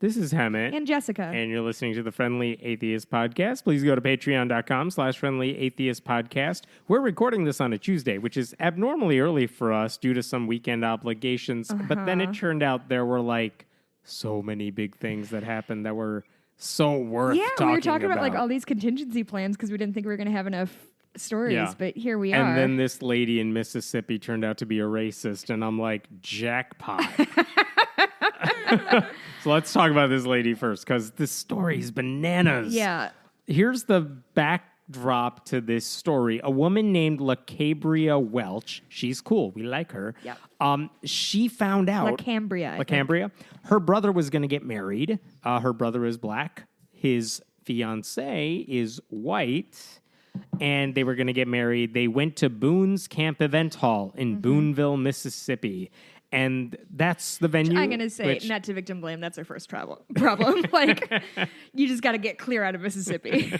This is Hammett. And Jessica. And you're listening to the Friendly Atheist Podcast. Please go to patreon.com/Friendly Atheist Podcast. We're recording this on a Tuesday, which is abnormally early for us due to some weekend obligations. But then it turned out there were like so many big things that happened that were so worth talking about. Yeah, we were talking about like all these contingency plans because we didn't think we were going to have enough stories, but here we are. And then this lady in Mississippi turned out to be a racist, and I'm like, jackpot. So let's talk about this lady first, because this story is bananas. Yeah. Here's the backdrop to this story. A woman named LaCambria Welch. She's cool. We like her. Yep. She found out... LaCambria. Her brother was going to get married. Her brother is black. His fiancée is white. And they were going to get married. They went to Boone's Camp Event Hall in Booneville, Mississippi. And that's the venue. I'm going to say, not to victim blame, that's our first problem. Like, you just got to get clear out of Mississippi.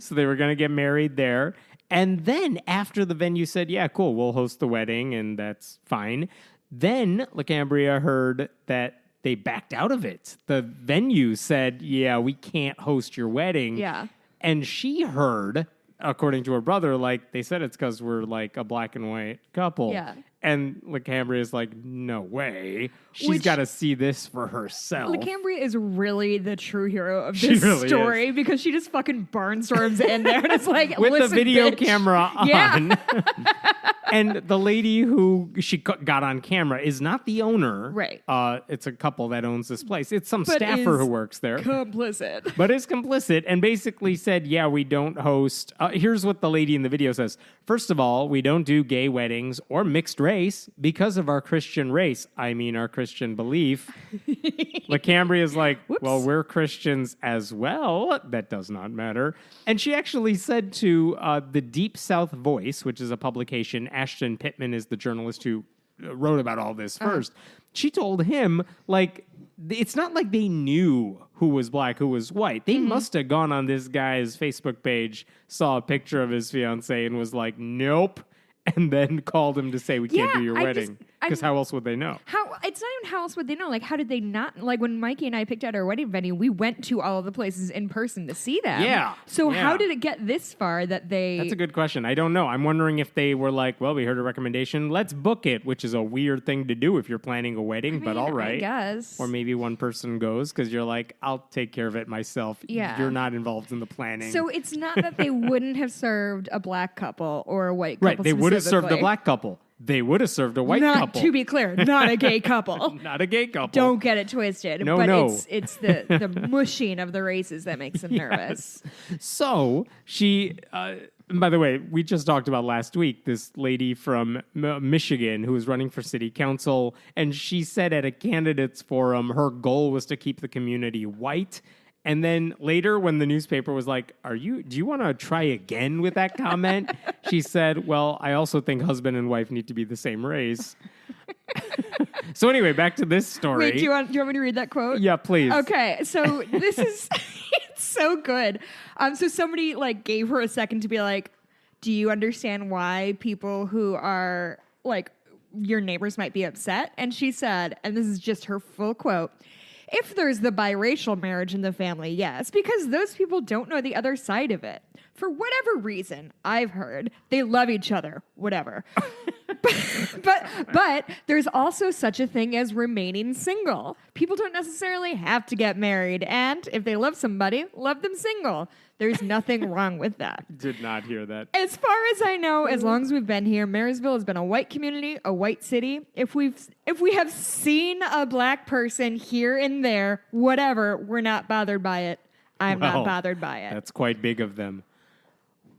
So they were going to get married there. And then after the venue said, yeah, cool, we'll host the wedding, and that's fine. Then LaCambria heard that they backed out of it. The venue said, yeah, we can't host your wedding. Yeah. And she heard, according to her brother, like, they said it's because we're like a black and white couple. Yeah. And LaCambria is like, no way. She's got to see this for herself. LaCambria is really the true hero of this story because she just fucking barnstorms in there and it's like, with the video bitch. camera on. Yeah. And the lady who she got on camera is not the owner. Right. It's a couple that owns this place. It's some staffer who works there. Complicit. But is complicit and basically said, yeah, we don't host. Here's what the lady in the video says. First of all, we don't do gay weddings or mixed race because of our Christian race. I mean, our Christian belief. LaCambria is like, well, we're Christians as well. That does not matter. And she actually said to the Deep South Voice, which is a publication, Ashton Pittman is the journalist who wrote about all this first. She told him, like, it's not like they knew who was black, who was white. They must have gone on this guy's Facebook page, saw a picture of his fiancée, and was like, nope. And then called him to say, we can't do your wedding. Because how else would they know? It's not even how else would they know. Like, how did they not? Like, when Mikey and I picked out our wedding venue, we went to all of the places in person to see them. Yeah. So how did it get this far that they... That's a good question. I don't know. I'm wondering if they were like, well, we heard a recommendation. Let's book it, which is a weird thing to do if you're planning a wedding, but all right. I guess. Or maybe one person goes because you're like, I'll take care of it myself. Yeah. You're not involved in the planning. So it's not that they wouldn't have served a black couple or a white couple. Right. They would have served a black couple. They would have served a white couple. To be clear, not a gay couple. Not a gay couple. Don't get it twisted. No. It's the mushing of the races that makes them nervous. So she, by the way, we just talked about last week, this lady from Michigan who was running for city council, and she said at a candidates forum her goal was to keep the community white. And then later when the newspaper was like, do you want to try again with that comment? She said, well, I also think husband and wife need to be the same race. So anyway, back to this story. Wait, do you want me to read that quote? Yeah, please. Okay, so this is, it's so good. So somebody like gave her a second to be like, do you understand why people who are like your neighbors might be upset? And she said, and this is just her full quote, if there's the biracial marriage in the family, yes, because those people don't know the other side of it. For whatever reason, I've heard, they love each other, whatever. but there's also such a thing as remaining single. People don't necessarily have to get married, and if they love somebody, love them single. There's nothing wrong with that. Did not hear that. As far as I know, as long as we've been here, Marysville has been a white community, a white city. If we have seen a black person here and there, whatever, we're not bothered by it. I'm not bothered by it. That's quite big of them.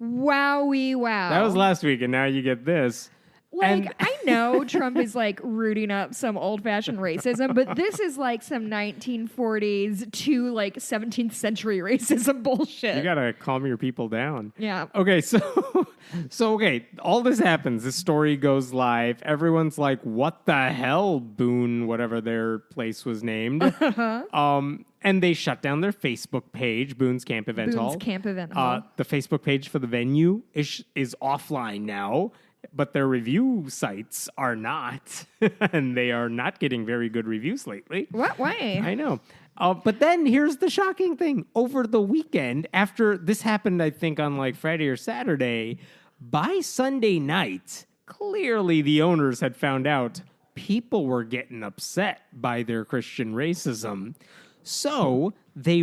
Wowie wow. That was last week, and now you get this. Like, I know Trump is like rooting up some old-fashioned racism, but this is like some 1940s to like 17th century racism bullshit. You gotta calm your people down. Yeah. Okay, so okay, all this happens. This story goes live. Everyone's like, "What the hell, Boone? Whatever their place was named." And they shut down their Facebook page, Boone's Camp Event Hall. Boone's Camp Event Hall. The Facebook page for the venue is offline now. But their review sites are not, and they are not getting very good reviews lately. What way? I know. But then here's the shocking thing. Over the weekend, after this happened, I think on like Friday or Saturday, by Sunday night, clearly the owners had found out people were getting upset by their Christian racism. So they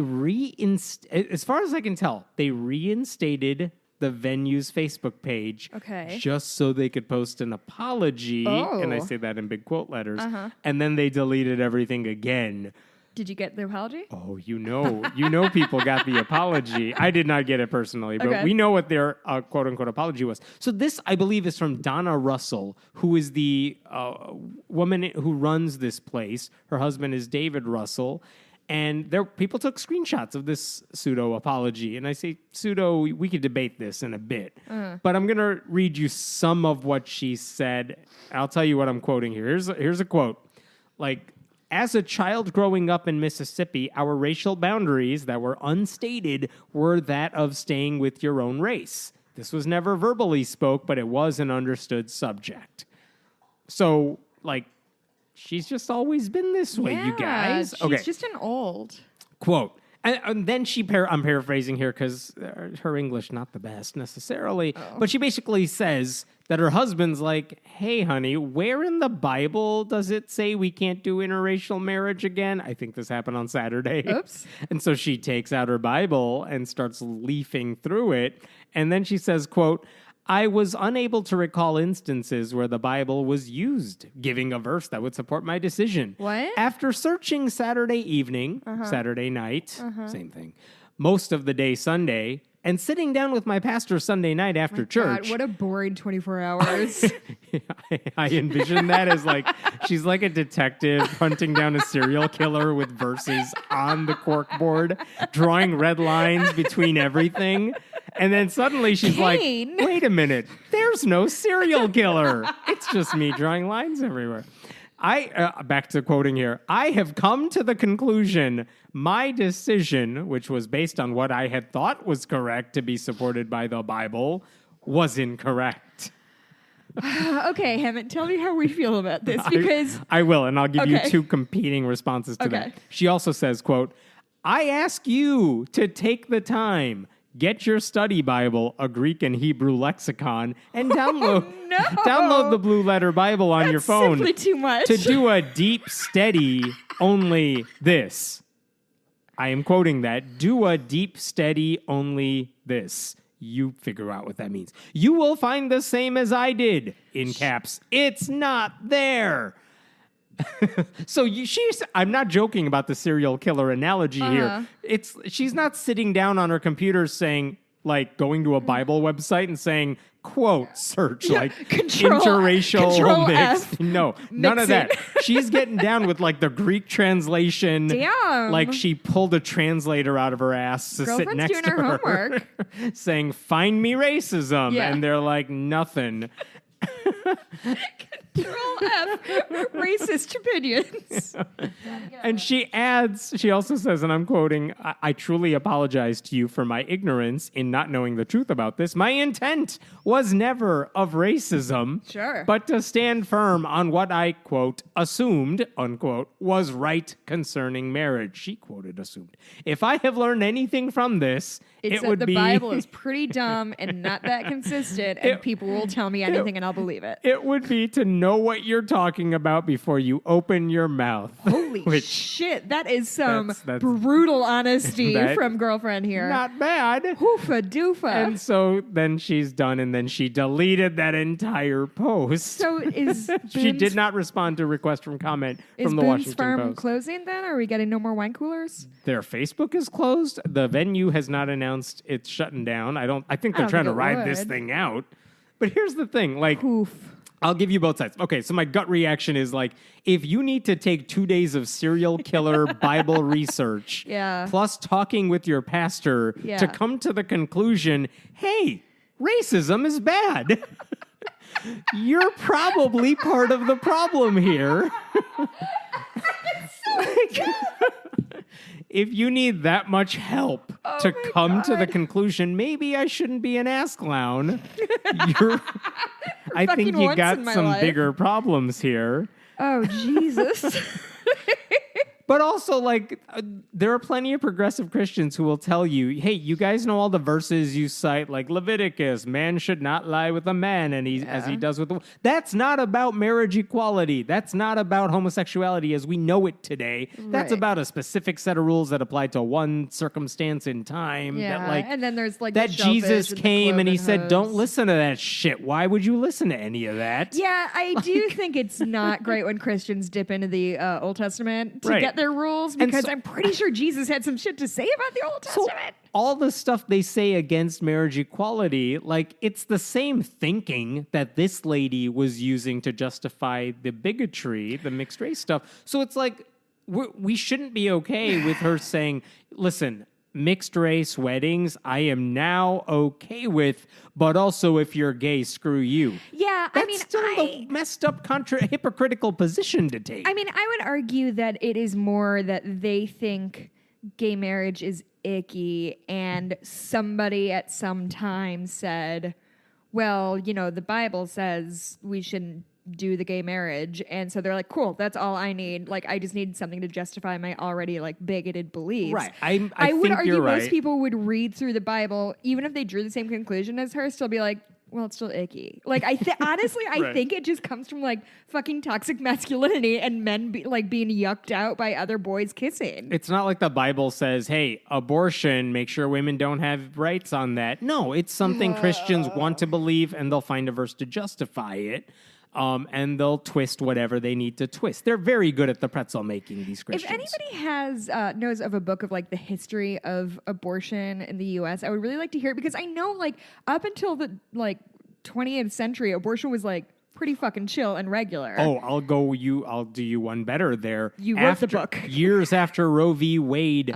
as far as I can tell, they reinstated the venue's Facebook page just so they could post an apology. And I say that in big quote letters. And then they deleted everything again. Did you get the apology? Oh, you know people got the apology. I did not get it personally, but we know what their quote-unquote apology was. So this, I believe, is from Donna Russell, who is the woman who runs this place. Her husband is David Russell. And people took screenshots of this pseudo-apology. And I say pseudo, we could debate this in a bit. But I'm going to read you some of what she said. I'll tell you what I'm quoting here. Here's a quote. Like, as a child growing up in Mississippi, our racial boundaries that were unstated were that of staying with your own race. This was never verbally spoke, but it was an understood subject. So, like, she's just always been this way, you guys. She's just an old. Quote. And then I'm paraphrasing here because her English not the best necessarily, but she basically says that her husband's like, hey, honey, where in the Bible does it say we can't do interracial marriage again? I think this happened on Saturday. Oops. And so she takes out her Bible and starts leafing through it. And then she says, quote, I was unable to recall instances where the Bible was used, giving a verse that would support my decision. What? After searching Saturday evening, Saturday night, same thing, most of the day Sunday, and sitting down with my pastor Sunday night after church. God, what a boring 24 hours. I envision that as like, she's like a detective hunting down a serial killer with verses on the corkboard, drawing red lines between everything. And then suddenly she's like, wait a minute, there's no serial killer. It's just me drawing lines everywhere. Back to quoting here, I have come to the conclusion my decision, which was based on what I had thought was correct to be supported by the Bible, was incorrect. Okay, Hammett, tell me how we feel about this, because... I will, and I'll give you two competing responses to that. She also says, quote, I ask you to take the time, get your study Bible, a Greek and Hebrew lexicon, and download the Blue Letter Bible on your phone. Simply too much. To do a deep study, only this. I am quoting that. Do a deep study, only this. You figure out what that means. You will find the same as I did. In caps. It's not there. So I'm not joking about the serial killer analogy here. She's not sitting down on her computer saying, like, going to a Bible website and saying, quote, search, like, interracial mix. No, none of that. She's getting down with, like, the Greek translation. Damn. Like, she pulled a translator out of her ass to sit next doing to her her. Homework. Saying, find me racism. Yeah. And they're like, nothing. Control F, racist opinions. And she also says, and I'm quoting, I truly apologize to you for my ignorance in not knowing the truth about this. My intent was never of racism, but to stand firm on what I, quote, assumed, unquote, was right concerning marriage. She quoted assumed. If I have learned anything from this, it would be... The Bible is pretty dumb and not that consistent, and people will tell me anything and I'll believe it. It would be to know what you're talking about before you open your mouth. Holy shit, that is some brutal honesty from girlfriend here. Not bad. Hoofa doofa. And so then she's done, and then she deleted that entire post. So she did not respond to a request from comment from the Washington Farm Post. Closing then? Are we getting no more wine coolers? Their Facebook is closed. The venue has not announced it's shutting down. I think they're trying to ride this thing out. But here's the thing, like... Oof. I'll give you both sides. Okay, so my gut reaction is like, if you need to take 2 days of serial killer Bible research, plus talking with your pastor to come to the conclusion, hey, racism is bad. You're probably part of the problem here. If you need that much help to come to the conclusion, maybe I shouldn't be an ass clown. I think you got some bigger problems here. Oh, Jesus. But also, like, there are plenty of progressive Christians who will tell you, hey, you guys know all the verses you cite, like Leviticus, man should not lie with a man as he does with the... That's not about marriage equality. That's not about homosexuality as we know it today. That's about a specific set of rules that apply to one circumstance in time. Yeah, that, like, and then there's like that the shellfish Jesus and the came and he cloven said, hooves. don't listen to that shit. Why would you listen to any of that? Yeah, I do think it's not great when Christians dip into the Old Testament to Right. get their rules, And because so- I'm pretty sure Jesus had some shit to say about the Old So Testament. all the stuff they say against marriage equality, like, it's the same thinking that this lady was using to justify the bigotry, the mixed race stuff. So it's like, we shouldn't be okay with her saying, listen, mixed race weddings, I am now okay with, but also if you're gay, screw you. Yeah, That's I mean, still the messed up, hypocritical position to take. I mean, I would argue that it is more that they think gay marriage is icky, and somebody at some time said, well, you know, the Bible says we shouldn't do the gay marriage, and so they're like, cool, that's all I need. Like, I just need something to justify my already like bigoted beliefs. Right. I would think argue you're most right. people would read through the Bible, even if they drew the same conclusion as her, still be like, well, it's still icky. Like, honestly, I Right. think it just comes from like fucking toxic masculinity and men being yucked out by other boys kissing. It's not like the Bible says, hey, abortion, make sure women don't have rights on that. No, it's something Christians want to believe, and they'll find a verse to justify it. And they'll twist whatever they need to twist. They're very good at the pretzel making, these Christians. If anybody has knows of a book of like the history of abortion in the U.S., I would really like to hear it, because I know like up until the like 20th century, abortion was like pretty fucking chill and regular. Oh, I'll do you one better there. You wrote the book. Years after Roe v. Wade,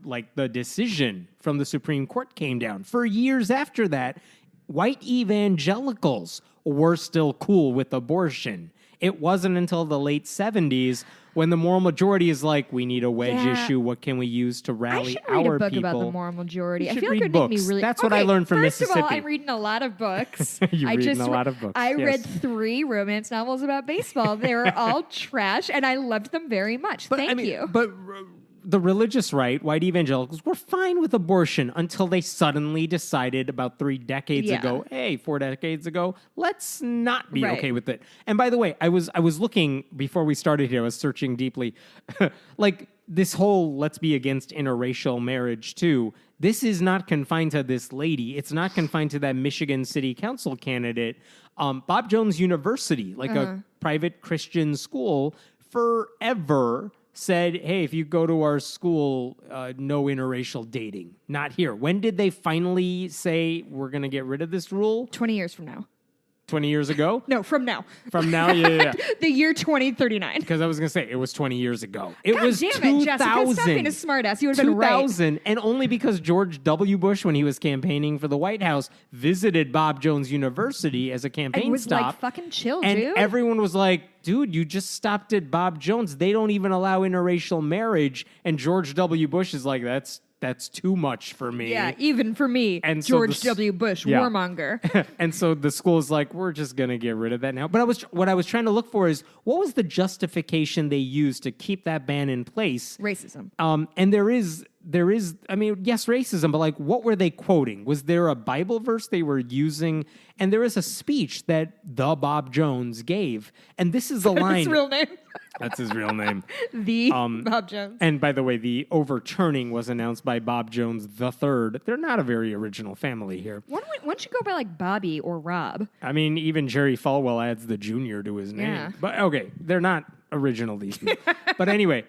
like the decision from the Supreme Court came down, for years after that, white evangelicals were still cool with abortion. It wasn't until the late 70s when the moral majority is like, we need a wedge issue. What can we use to I rally should read our a book people? about the moral majority. You I should feel like read it would make books. me really. That's what I learned from First Mississippi. of all, I'm reading a lot of books. You're reading a lot of books, I read yes. 3 romance novels about baseball. They were all trash, and I loved them very much. Thank you. But the religious right, white evangelicals, were fine with abortion until they suddenly decided about 3 decades ago, hey, 4 decades ago, let's not be okay with it. And by the way, I was looking before we started here, I was searching deeply, like this whole let's be against interracial marriage too. This is not confined to this lady. It's not confined to that Michigan City Council candidate. Bob Jones University, like a private Christian school, forever said, hey, if you go to our school, no interracial dating. Not here. When did they finally say we're going to get rid of this rule? 20 years from now. 20 years ago? No, from now. From now? Yeah. The year 2039. Because I was going to say, it was 20 years ago. It God was damn 2000. it, Jessica. Stop being a smartass. You would have been right. 2000, and only because George W. Bush, when he was campaigning for the White House, visited Bob Jones University as a campaign It was stop. like fucking chill, and dude. everyone was like, dude, you just stopped at Bob Jones. They don't even allow interracial marriage. And George W. Bush is like, that's too much for me. Yeah, even for me, And so George W. Bush, warmonger. And so the school is like, we're just going to get rid of that now. But what I was trying to look for is, what was the justification they used to keep that ban in place? Racism. And there is, I mean, yes, racism, but like, what were they quoting? Was there a Bible verse they were using? And there is a speech that the Bob Jones gave. And this is the line. His real name. That's his real name. The Bob Jones. And by the way, the overturning was announced by Bob Jones III. They're not a very original family here. Why don't you go by like Bobby or Rob? I mean, even Jerry Falwell adds the junior to his name. Yeah. But okay, they're not original, these people. But anyway,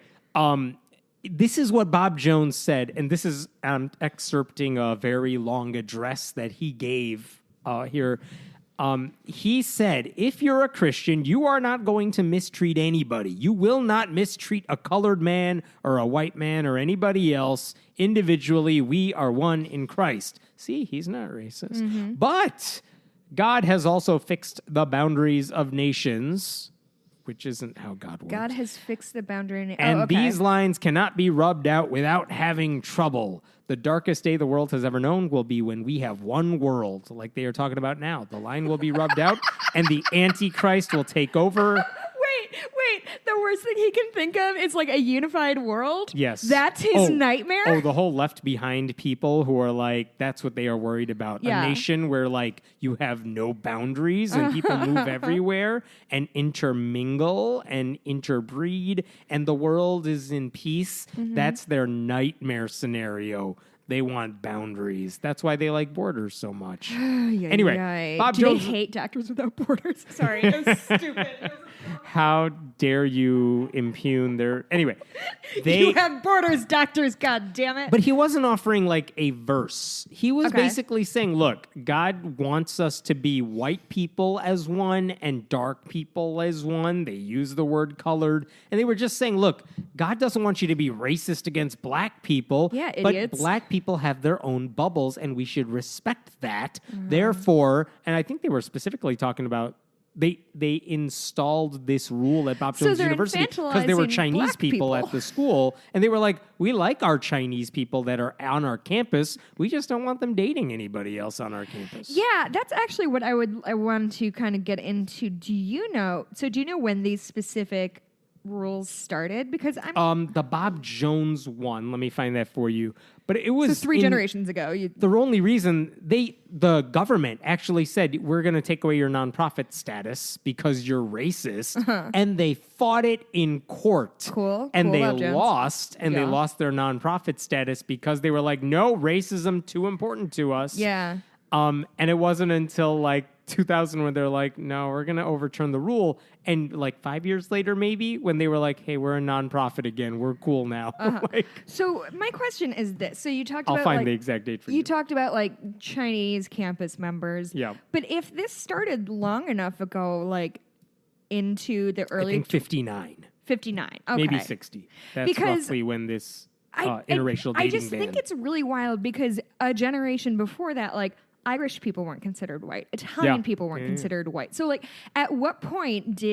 this is what Bob Jones said, and this is excerpting a very long address that he gave here. He said, if you're a Christian, you are not going to mistreat anybody. You will not mistreat a colored man or a white man or anybody else. Individually, we are one in Christ. See, he's not racist. Mm-hmm. But God has also fixed the boundaries of nations, which isn't how God works. God has fixed the boundary. And these lines cannot be rubbed out without having trouble. The darkest day the world has ever known will be when we have one world, like they are talking about now. The line will be rubbed out, and the Antichrist will take over. Wait. Wait, the worst thing he can think of is like a unified world? Yes. That's his nightmare? Oh, the whole left behind people who are like, that's what they are worried about. Yeah. A nation where like you have no boundaries and people move everywhere and intermingle and interbreed and the world is in peace. That's their nightmare scenario. They want boundaries. That's why they like borders so much. Anyway, Bob Jones. They hate Doctors Without Borders. Sorry, it was stupid. How dare you impugn their... Anyway, you have borders, doctors, God damn it. But he wasn't offering like a verse. He was basically saying, look, God wants us to be white people as one and dark people as one. They use the word colored. And they were just saying, look, God doesn't want you to be racist against black people. Yeah, idiots. But black people have their own bubbles and we should respect that. Therefore, and I think they were specifically talking about they installed this rule at Bob Jones University because there were Chinese people at the school, and they were like, we like our Chinese people that are on our campus. We just don't want them dating anybody else on our campus. Yeah, that's actually what I want to kind of get into. Do you know when these specific rules started? Because the Bob Jones one, let me find that for you. But it was 3 generations ago. The only reason the government actually said, we're going to take away your nonprofit status because you're racist. And they fought it in court. Cool. And they lost. And they lost their nonprofit status because they were like, no, racism too important to us. Yeah. And it wasn't until like 2000 when they're like, no, we're going to overturn the rule. And like 5 years later, maybe, when they were like, hey, we're a nonprofit again. We're cool now. So my question is this. So you talked about... I'll find the exact date for you. You talked about like Chinese campus members. Yeah. But if this started long enough ago, like into the early... I think 59. 59. Okay. Maybe 60. That's roughly when this interracial dating I just ban. think it's really wild because a generation before that, like, Irish people weren't considered white. Italian people weren't considered white. So, like, at what point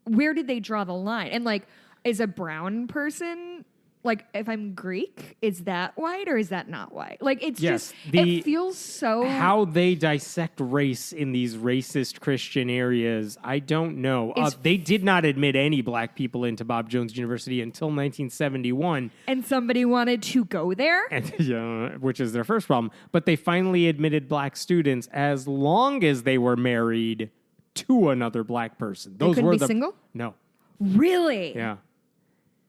where did they draw the line? And, like, is a brown person, like, if I'm Greek, is that white or is that not white? Like, it's it feels so... How they dissect race in these racist Christian areas, I don't know. They did not admit any black people into Bob Jones University until 1971. And somebody wanted to go there? Which is their first problem. But they finally admitted black students as long as they were married to another black person. They couldn't be single? No. Really? Yeah.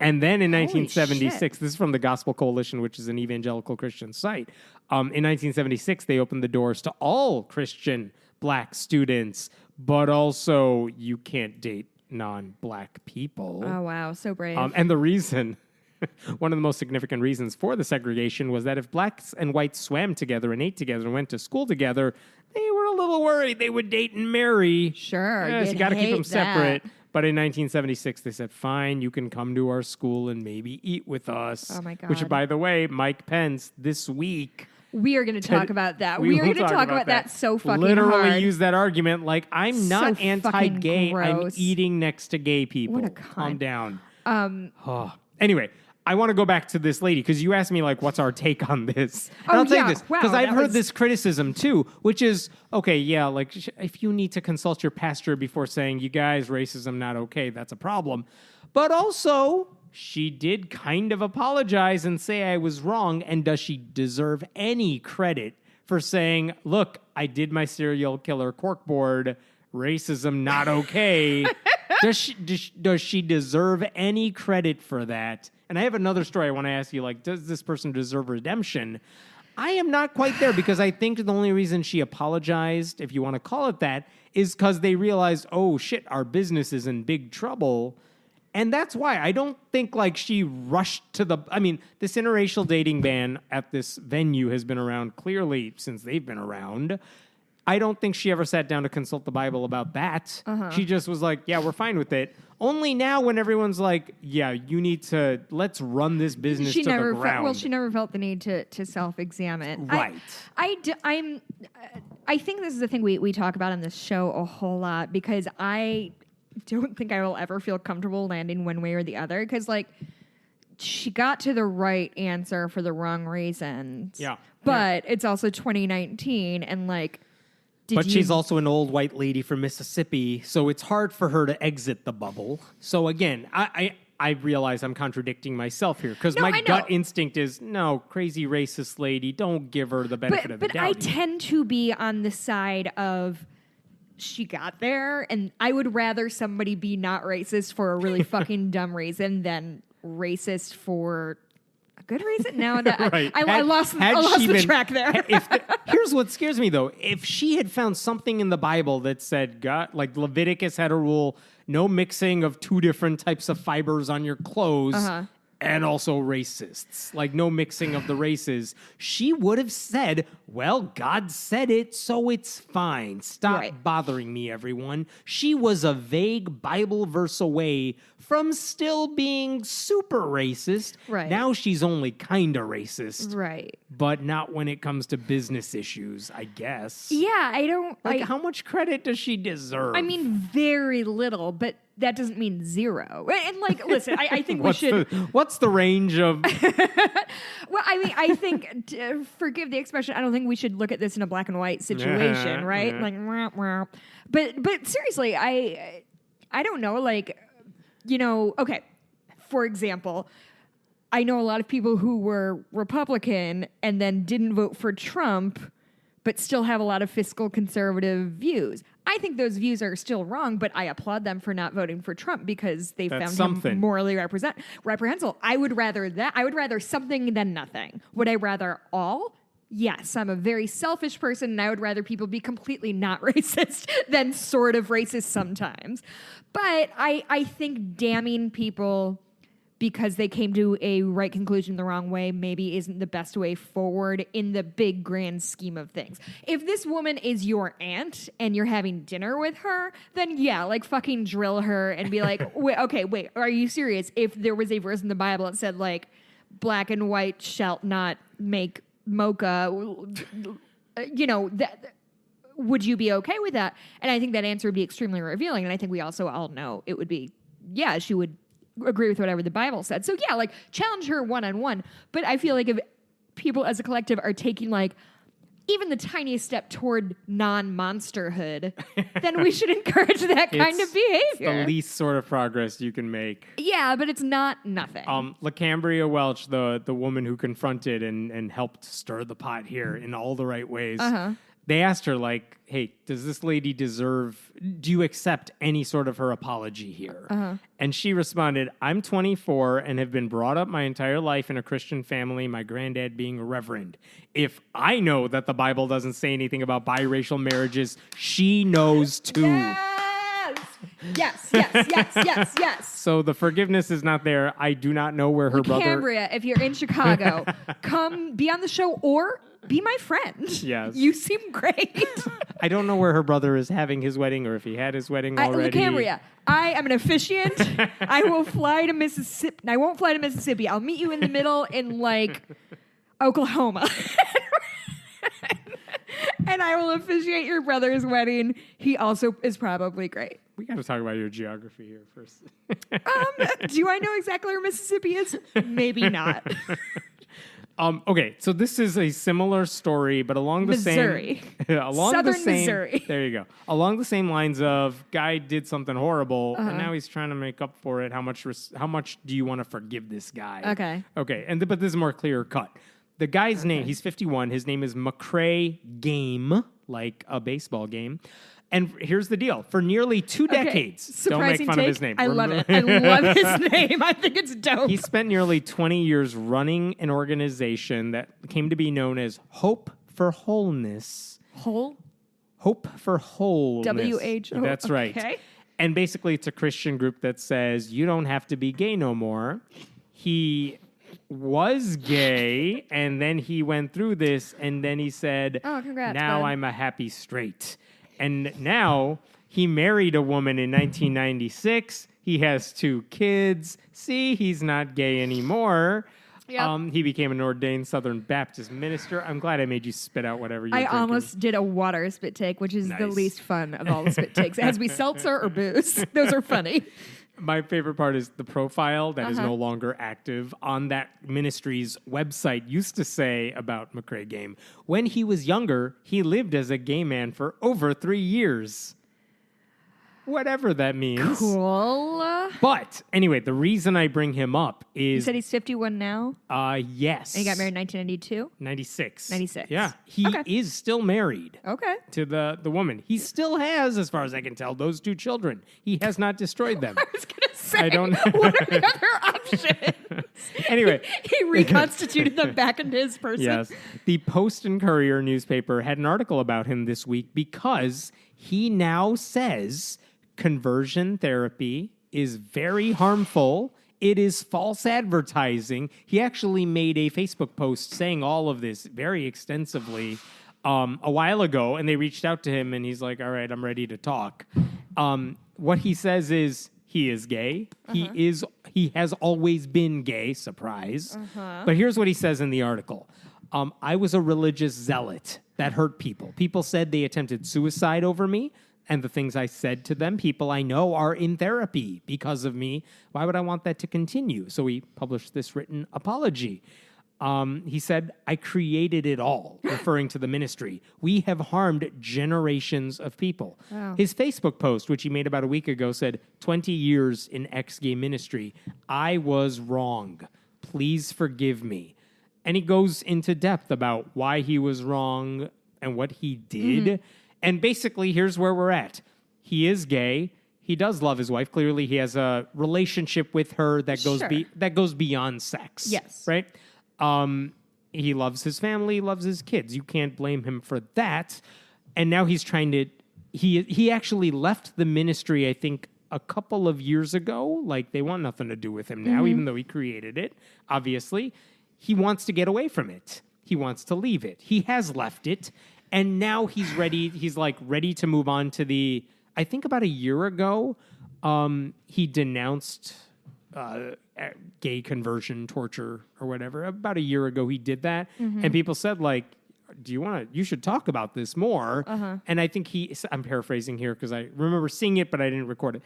And then in 1976, this is from the Gospel Coalition, which is an evangelical Christian site. In 1976, they opened the doors to all Christian black students, but also you can't date non-black people. Oh, wow. So brave. And the reason, one of the most significant reasons for the segregation was that if blacks and whites swam together and ate together and went to school together, they were a little worried they would date and marry. Sure. Yes, you got to keep them separate. But in 1976, they said, fine, you can come to our school and maybe eat with us. Oh, my God. Which, by the way, Mike Pence this week... We are going to talk about that. We are going to talk about that so fucking literally hard. use that argument like, I'm not anti-gay. I'm eating next to gay people. What a cunt. Calm down. Anyway, I want to go back to this lady because you asked me, like, what's our take on this? And I'll tell you this, because I've heard this criticism, too, which is, okay, yeah, like, if you need to consult your pastor before saying, you guys, racism not okay, that's a problem. But also, she did kind of apologize and say I was wrong, and does she deserve any credit for saying, look, I did my serial killer corkboard, racism not okay? Does she deserve any credit for that? And I have another story I want to ask you, like, does this person deserve redemption? I am not quite there because I think the only reason she apologized, if you want to call it that, is because they realized, oh, shit, our business is in big trouble. And that's why I don't think, like, she rushed to the... I mean, this interracial dating ban at this venue has been around clearly since they've been around. I don't think she ever sat down to consult the Bible about that. She just was like, yeah, we're fine with it. Only now when everyone's like, yeah, you need to, let's run this business to the ground. She never felt the need to self-examine. Right. I think this is the thing we talk about on this show a whole lot because I don't think I will ever feel comfortable landing one way or the other because, like, she got to the right answer for the wrong reasons. Yeah. But it's also 2019 and, like, But she's also an old white lady from Mississippi, so it's hard for her to exit the bubble. So again, I realize I'm contradicting myself here because my gut instinct is, no, crazy racist lady, don't give her the benefit of the doubt. But I tend to be on the side of she got there, and I would rather somebody be not racist for a really fucking dumb reason than racist for a good reason. Now that right. I lost the track there. Here's what scares me though: if she had found something in the Bible that said, God, like Leviticus had a rule, no mixing of two different types of fibers on your clothes. And also racists, like no mixing of the races. She would have said, well, God said it, so it's fine. Stop bothering me, everyone. She was a vague Bible verse away from still being super racist. Right. Now she's only kind of racist. Right. But not when it comes to business issues, I guess. Yeah, I don't... how much credit does she deserve? I mean, very little, but that doesn't mean zero. And listen, I think we should... What's the range of... Well, I mean, I think, forgive the expression, I don't think we should look at this in a black and white situation, right? Like, but seriously, I don't know, okay, for example, I know a lot of people who were Republican and then didn't vote for Trump, but still have a lot of fiscal conservative views. I think those views are still wrong, but I applaud them for not voting for Trump because they found him morally reprehensible. I would rather that. I would rather something than nothing. Would I rather all? Yes, I'm a very selfish person, and I would rather people be completely not racist than sort of racist sometimes. But I think damning people because they came to a right conclusion the wrong way maybe isn't the best way forward in the big grand scheme of things. If this woman is your aunt and you're having dinner with her, then yeah, fucking drill her and be like, wait, are you serious? If there was a verse in the Bible that said black and white shall not make mocha, would you be okay with that? And I think that answer would be extremely revealing. And I think we also all know it would be, yeah, she would agree with whatever the Bible said. So yeah, challenge her one-on-one. But I feel like if people as a collective are taking even the tiniest step toward non-monsterhood, then we should encourage that kind of behavior. It's the least sort of progress you can make. Yeah, but it's not nothing. LaCambria Welch, the woman who confronted and helped stir the pot here in all the right ways, they asked her, hey, does this lady do you accept any sort of her apology here? And she responded, I'm 24 and have been brought up my entire life in a Christian family, my granddad being a reverend. If I know that the Bible doesn't say anything about biracial marriages, she knows too. Yes. So the forgiveness is not there. I do not know where her brother... Cambria, if you're in Chicago, come be on the show or... be my friend. Yes. You seem great. I don't know where her brother is having his wedding or if he had his wedding already. Cambria, I am an officiant. I will fly to Mississippi. I won't fly to Mississippi. I'll meet you in the middle in Oklahoma. And I will officiate your brother's wedding. He also is probably great. We got to talk about your geography here first. Do I know exactly where Mississippi is? Maybe not. Okay, so this is a similar story, but along the Missouri. Missouri. There you go. Along the same lines of guy did something horrible, and now he's trying to make up for it. How much do you want to forgive this guy? Okay, but this is more clear cut. The guy's name, he's 51. His name is McCrae Game, like a baseball game. And here's the deal. For nearly 2 decades, don't make fun of his name. I love it. I love his name. I think it's dope. He spent nearly 20 years running an organization that came to be known as Hope for Wholeness. Hope for Wholeness. WHO. That's right. Okay. And basically, it's a Christian group that says you don't have to be gay no more. He was gay, and then he went through this, and then he said, "Oh, congrats, now bud. I'm a happy straight." And now he married a woman in 1996. He has 2 kids. See, he's not gay anymore. Yep. He became an ordained Southern Baptist minister. I'm glad I made you spit out whatever you're drinking. Almost did a water spit take, which is the Nice. least fun of all the spit takes. It has to be seltzer or booze. Those are funny. My favorite part is the profile that is no longer active on that ministry's website used to say about McCrae Game. When he was younger, he lived as a gay man for over 3 years. Whatever that means. Cool. But anyway, the reason I bring him up is... You said he's 51 now? Yes. And he got married in 1992? 96. 96. Yeah. He is still married. Okay. To the woman. He still has, as far as I can tell, those 2 children. He has not destroyed them. I was going to say, I don't know. what are the other options? Anyway. He reconstituted them back into his person. Yes. The Post and Courier newspaper had an article about him this week because he now says conversion therapy is very harmful. It is false advertising. He actually made a Facebook post saying all of this very extensively a while ago, and they reached out to him, and he's like, all right, I'm ready to talk. What he says is he is gay. He has always been gay, surprise. But here's what he says in the article. I was a religious zealot that hurt people. People said they attempted suicide over me. And the things I said to them, people I know are in therapy because of me. Why would I want that to continue? So he published this written apology. He said, I created it all, referring to the ministry. We have harmed generations of people. Wow. His Facebook post, which he made about a week ago, said, 20 years in ex-gay ministry. I was wrong. Please forgive me. And he goes into depth about why he was wrong and what he did. And basically, here's where we're at. He is gay. He does love his wife. Clearly, he has a relationship with her that goes that goes beyond sex. Yes. Right? He loves his family, loves his kids. You can't blame him for that. And now he's trying to... He actually left the ministry, I think, a couple of years ago. Like, they want nothing to do with him now, even though he created it, obviously. He wants to get away from it. He wants to leave it. He has left it. And now he's ready. He's like ready to move on to the, I think about a year ago, he denounced gay conversion torture or whatever. About a year ago, he did that. And people said, like, you should talk about this more. And I think I'm paraphrasing here because I remember seeing it, but I didn't record it.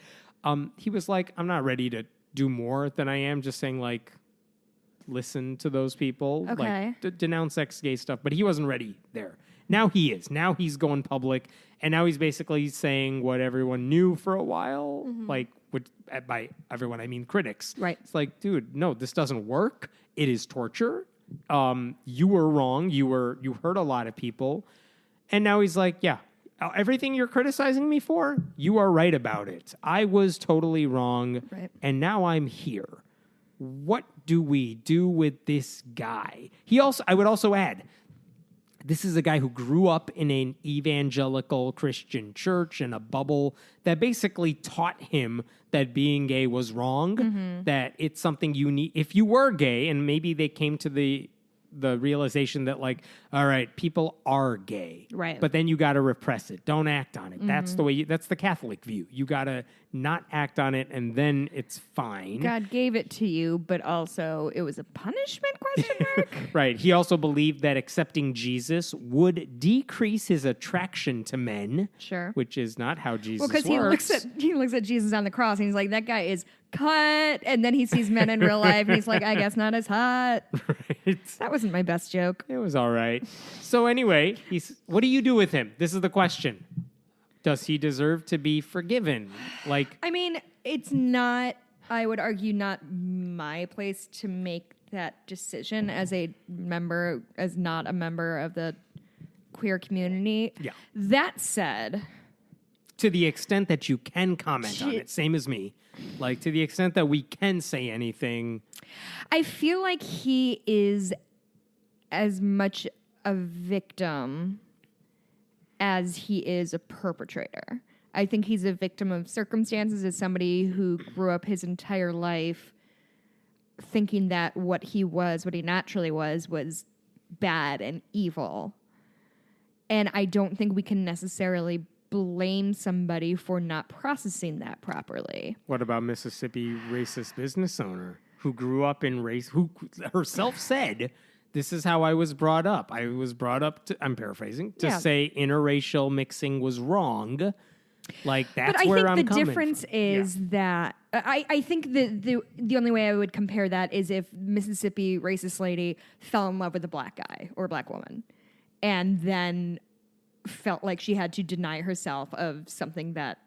He was like, I'm not ready to do more than I am just saying, like, listen to those people, like denounce ex-gay stuff. But he wasn't ready there. Now he is. Now he's going public, and now he's basically saying what everyone knew for a while, like by everyone I mean critics. Right. It's like, dude, no, this doesn't work. It is torture. You were wrong. You hurt a lot of people, and now he's like, yeah, everything you're criticizing me for, you are right about it. I was totally wrong, and now I'm here. What do we do with this guy? I would also add, this is a guy who grew up in an evangelical Christian church in a bubble that basically taught him that being gay was wrong, that it's something you need. If you were gay, and maybe they came to the realization that, like, all right, people are gay, right? But then you got to repress it. Don't act on it. That's the way. That's the Catholic view. You got to not act on it, and then it's fine. God gave it to you, but also it was a punishment? Question mark. Right. He also believed that accepting Jesus would decrease his attraction to men. Sure. Which is not how Jesus works. Well, because he looks at Jesus on the cross, and he's like, that guy is cut. And then he sees men in real life, and he's like, I guess not as hot. Right. That wasn't my best joke. It was all right. So anyway, what do you do with him? This is the question. Does he deserve to be forgiven? Like, I mean, it's not, I would argue, not my place to make that decision as not a member of the queer community. Yeah. That said, to the extent that you can comment on it, same as me, like to the extent that we can say anything. I feel like he is as much a victim as he is a perpetrator. I think he's a victim of circumstances as somebody who grew up his entire life thinking that what he naturally was bad and evil. And I don't think we can necessarily blame somebody for not processing that properly. What about Mississippi racist business owner who grew up in race, who herself said, this is how I was brought up. I was brought up to, I'm paraphrasing, to say interracial mixing was wrong. Like, that's where I'm coming from. But I think the difference is that, I think the only way I would compare that is if Mississippi racist lady fell in love with a black guy or a black woman and then felt like she had to deny herself of something that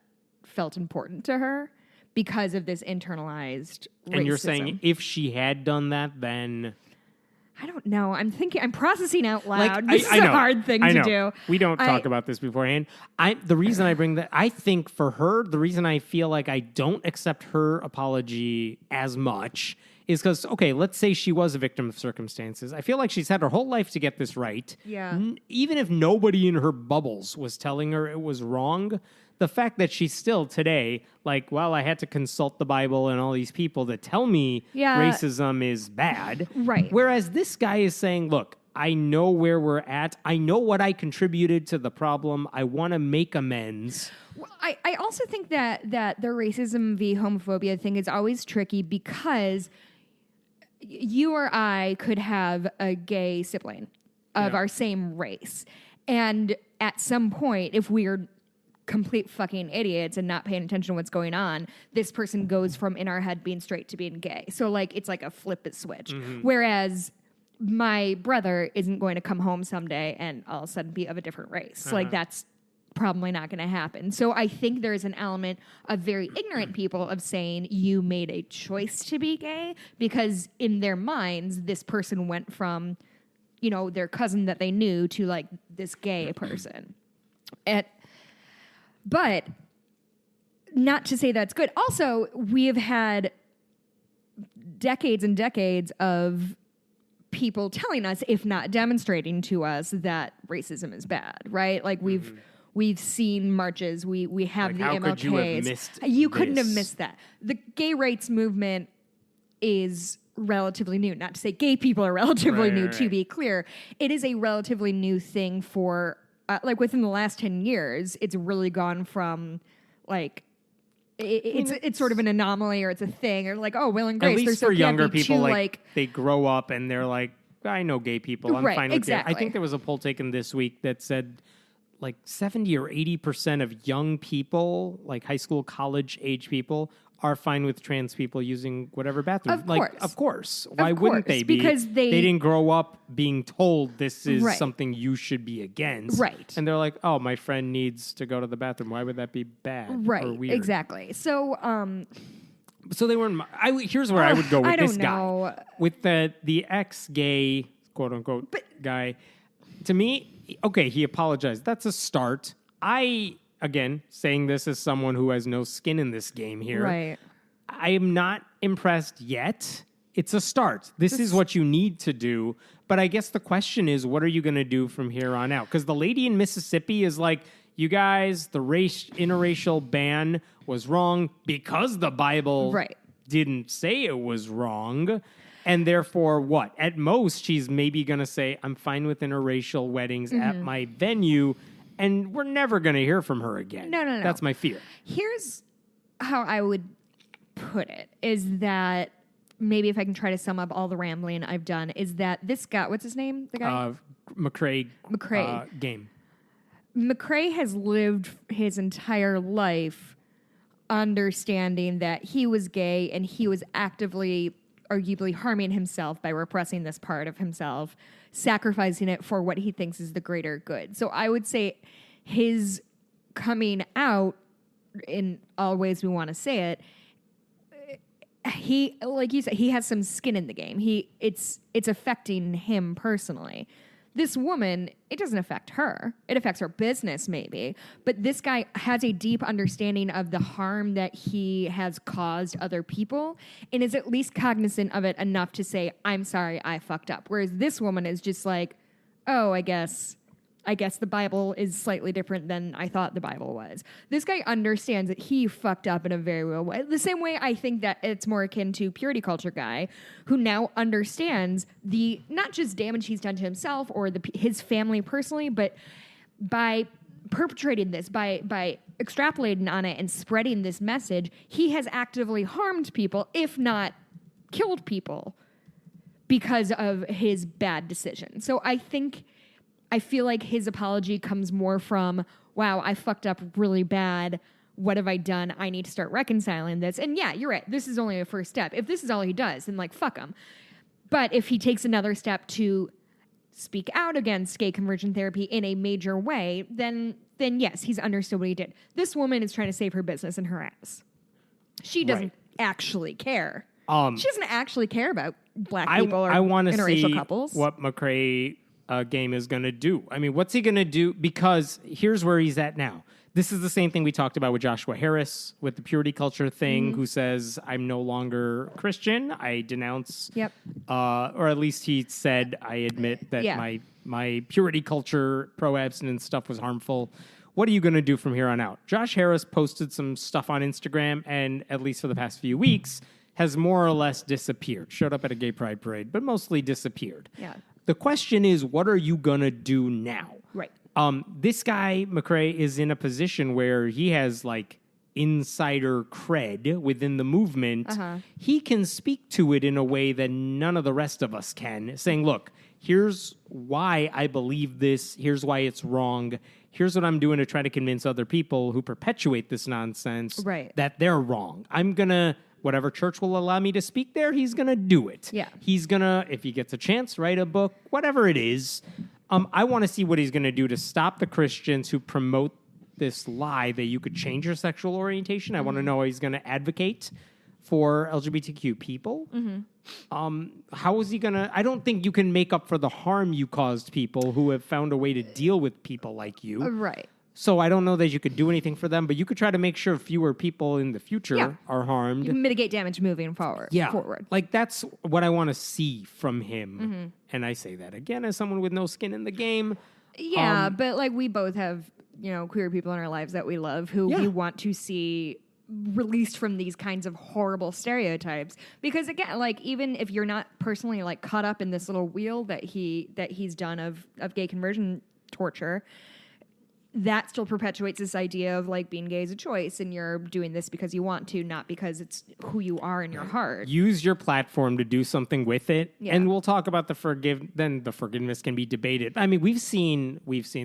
felt important to her because of this internalized racism. And you're saying if she had done that, then... I don't know. I'm processing out loud. Like, this is a hard thing to do. We don't talk about this beforehand. The reason I bring that, I think for her, the reason I feel like I don't accept her apology as much is because, okay, let's say she was a victim of circumstances. I feel like she's had her whole life to get this right. Yeah. Even if nobody in her bubbles was telling her it was wrong, the fact that she's still today, like, well, I had to consult the Bible and all these people that tell me racism is bad. Right. Whereas this guy is saying, look, I know where we're at. I know what I contributed to the problem. I want to make amends. Well, I also think that the racism v. homophobia thing is always tricky because you or I could have a gay sibling of our same race. And at some point, if we're complete fucking idiots and not paying attention to what's going on, this person goes from in our head being straight to being gay. So like it's like a flip a switch. Mm-hmm. Whereas my brother isn't going to come home someday and all of a sudden be of a different race. Uh-huh. Like that's probably not going to happen. So I think there's an element of very ignorant people of saying you made a choice to be gay because in their minds this person went from, you know, their cousin that they knew to like this gay person. But not to say that's good. Also, we have had decades and decades of people telling us, if not demonstrating to us, that racism is bad, right? Like we've seen marches. We have like the MLKs. Could you have missed you couldn't have missed that. The gay rights movement is relatively new. Not to say gay people are relatively new, to be clear. It is a relatively new thing for like within the last 10 years, it's really gone from like it's sort of an anomaly or it's a thing or like, oh, Will and Grace. At least they're for so younger campy, people, too, like they grow up and they're like, I know gay people. I'm fine with exactly. gay. I think there was a poll taken this week that said like 70 or 80% of young people, like high school, college age people, are fine with trans people using whatever bathroom. Of course. Why wouldn't they be? Because they didn't grow up being told this is something you should be against. Right. And they're like, oh, my friend needs to go to the bathroom. Why would that be bad or weird? Exactly. So they weren't... here's where I would go with this know. guy. With the ex-gay, quote-unquote, guy. To me, okay, he apologized. That's a start. Again, saying this as someone who has no skin in this game here. Right. I am not impressed yet. It's a start. This is what you need to do. But I guess the question is, what are you going to do from here on out? Because the lady in Mississippi is like, you guys, the interracial ban was wrong because the Bible didn't say it was wrong. And therefore, what? At most, she's maybe going to say, I'm fine with interracial weddings at my venue. And we're never going to hear from her again. No. That's my fear. Here's how I would put it, is that maybe if I can try to sum up all the rambling I've done, is that this guy, what's his name? The guy? McCrae. Game. McCrae has lived his entire life understanding that he was gay and he was actively, arguably harming himself by repressing this part of himself, sacrificing it for what he thinks is the greater good. So I would say his coming out, in all ways we want to say it, he, like you said, he has some skin in the game. It's affecting him personally. This woman, it doesn't affect her. It affects her business maybe. But this guy has a deep understanding of the harm that he has caused other people and is at least cognizant of it enough to say, I'm sorry, I fucked up. Whereas this woman is just like, oh, I guess the Bible is slightly different than I thought the Bible was. This guy understands that he fucked up in a very real way. The same way I think that it's more akin to purity culture guy who now understands the not just damage he's done to himself or his family personally, but by perpetrating this, by extrapolating on it and spreading this message, he has actively harmed people, if not killed people, because of his bad decision. So I feel like his apology comes more from, wow, I fucked up really bad. what have I done? I need to start reconciling this. And yeah, you're right. This is only a first step. If this is all he does, then like, fuck him. But if he takes another step to speak out against gay conversion therapy in a major way, then yes, he's understood what he did. This woman is trying to save her business and her ass. She doesn't actually care. She doesn't actually care about black people or interracial couples. What McCrae game is going to do. I mean, what's he going to do? Because here's where he's at now. This is the same thing we talked about with Joshua Harris, with the purity culture thing, who says, I'm no longer Christian. I denounce, or at least he said, I admit that my purity culture, pro-abstinence stuff was harmful. What are you going to do from here on out? Josh Harris posted some stuff on Instagram, and at least for the past few weeks, has more or less disappeared. Showed up at a gay pride parade, but mostly disappeared. Yeah. The question is, what are you going to do now? Right. This guy, McCrae, is in a position where he has like insider cred within the movement. He can speak to it in a way that none of the rest of us can, saying, look, here's why I believe this. Here's why it's wrong. Here's what I'm doing to try to convince other people who perpetuate this nonsense that they're wrong. I'm going to, whatever church will allow me to speak there, he's going to do it. Yeah. He's going to, if he gets a chance, write a book, whatever it is. I want to see what he's going to do to stop the Christians who promote this lie that you could change your sexual orientation. I want to know how he's going to advocate for LGBTQ people. How is he going to... I don't think you can make up for the harm you caused people who have found a way to deal with people like you. Right. So I don't know that you could do anything for them, but you could try to make sure fewer people in the future are harmed. You can mitigate damage moving forward. Like, that's what I want to see from him. And I say that again as someone with no skin in the game. Yeah, but like we both have, queer people in our lives that we love who we want to see released from these kinds of horrible stereotypes. Because again, like even if you're not personally like caught up in this little wheel that he's done of gay conversion torture, that still perpetuates this idea of like being gay is a choice and you're doing this because you want to, not because it's who you are in your heart. Use your platform to do something with it. And we'll talk about the forgiveness can be debated. I mean, we've seen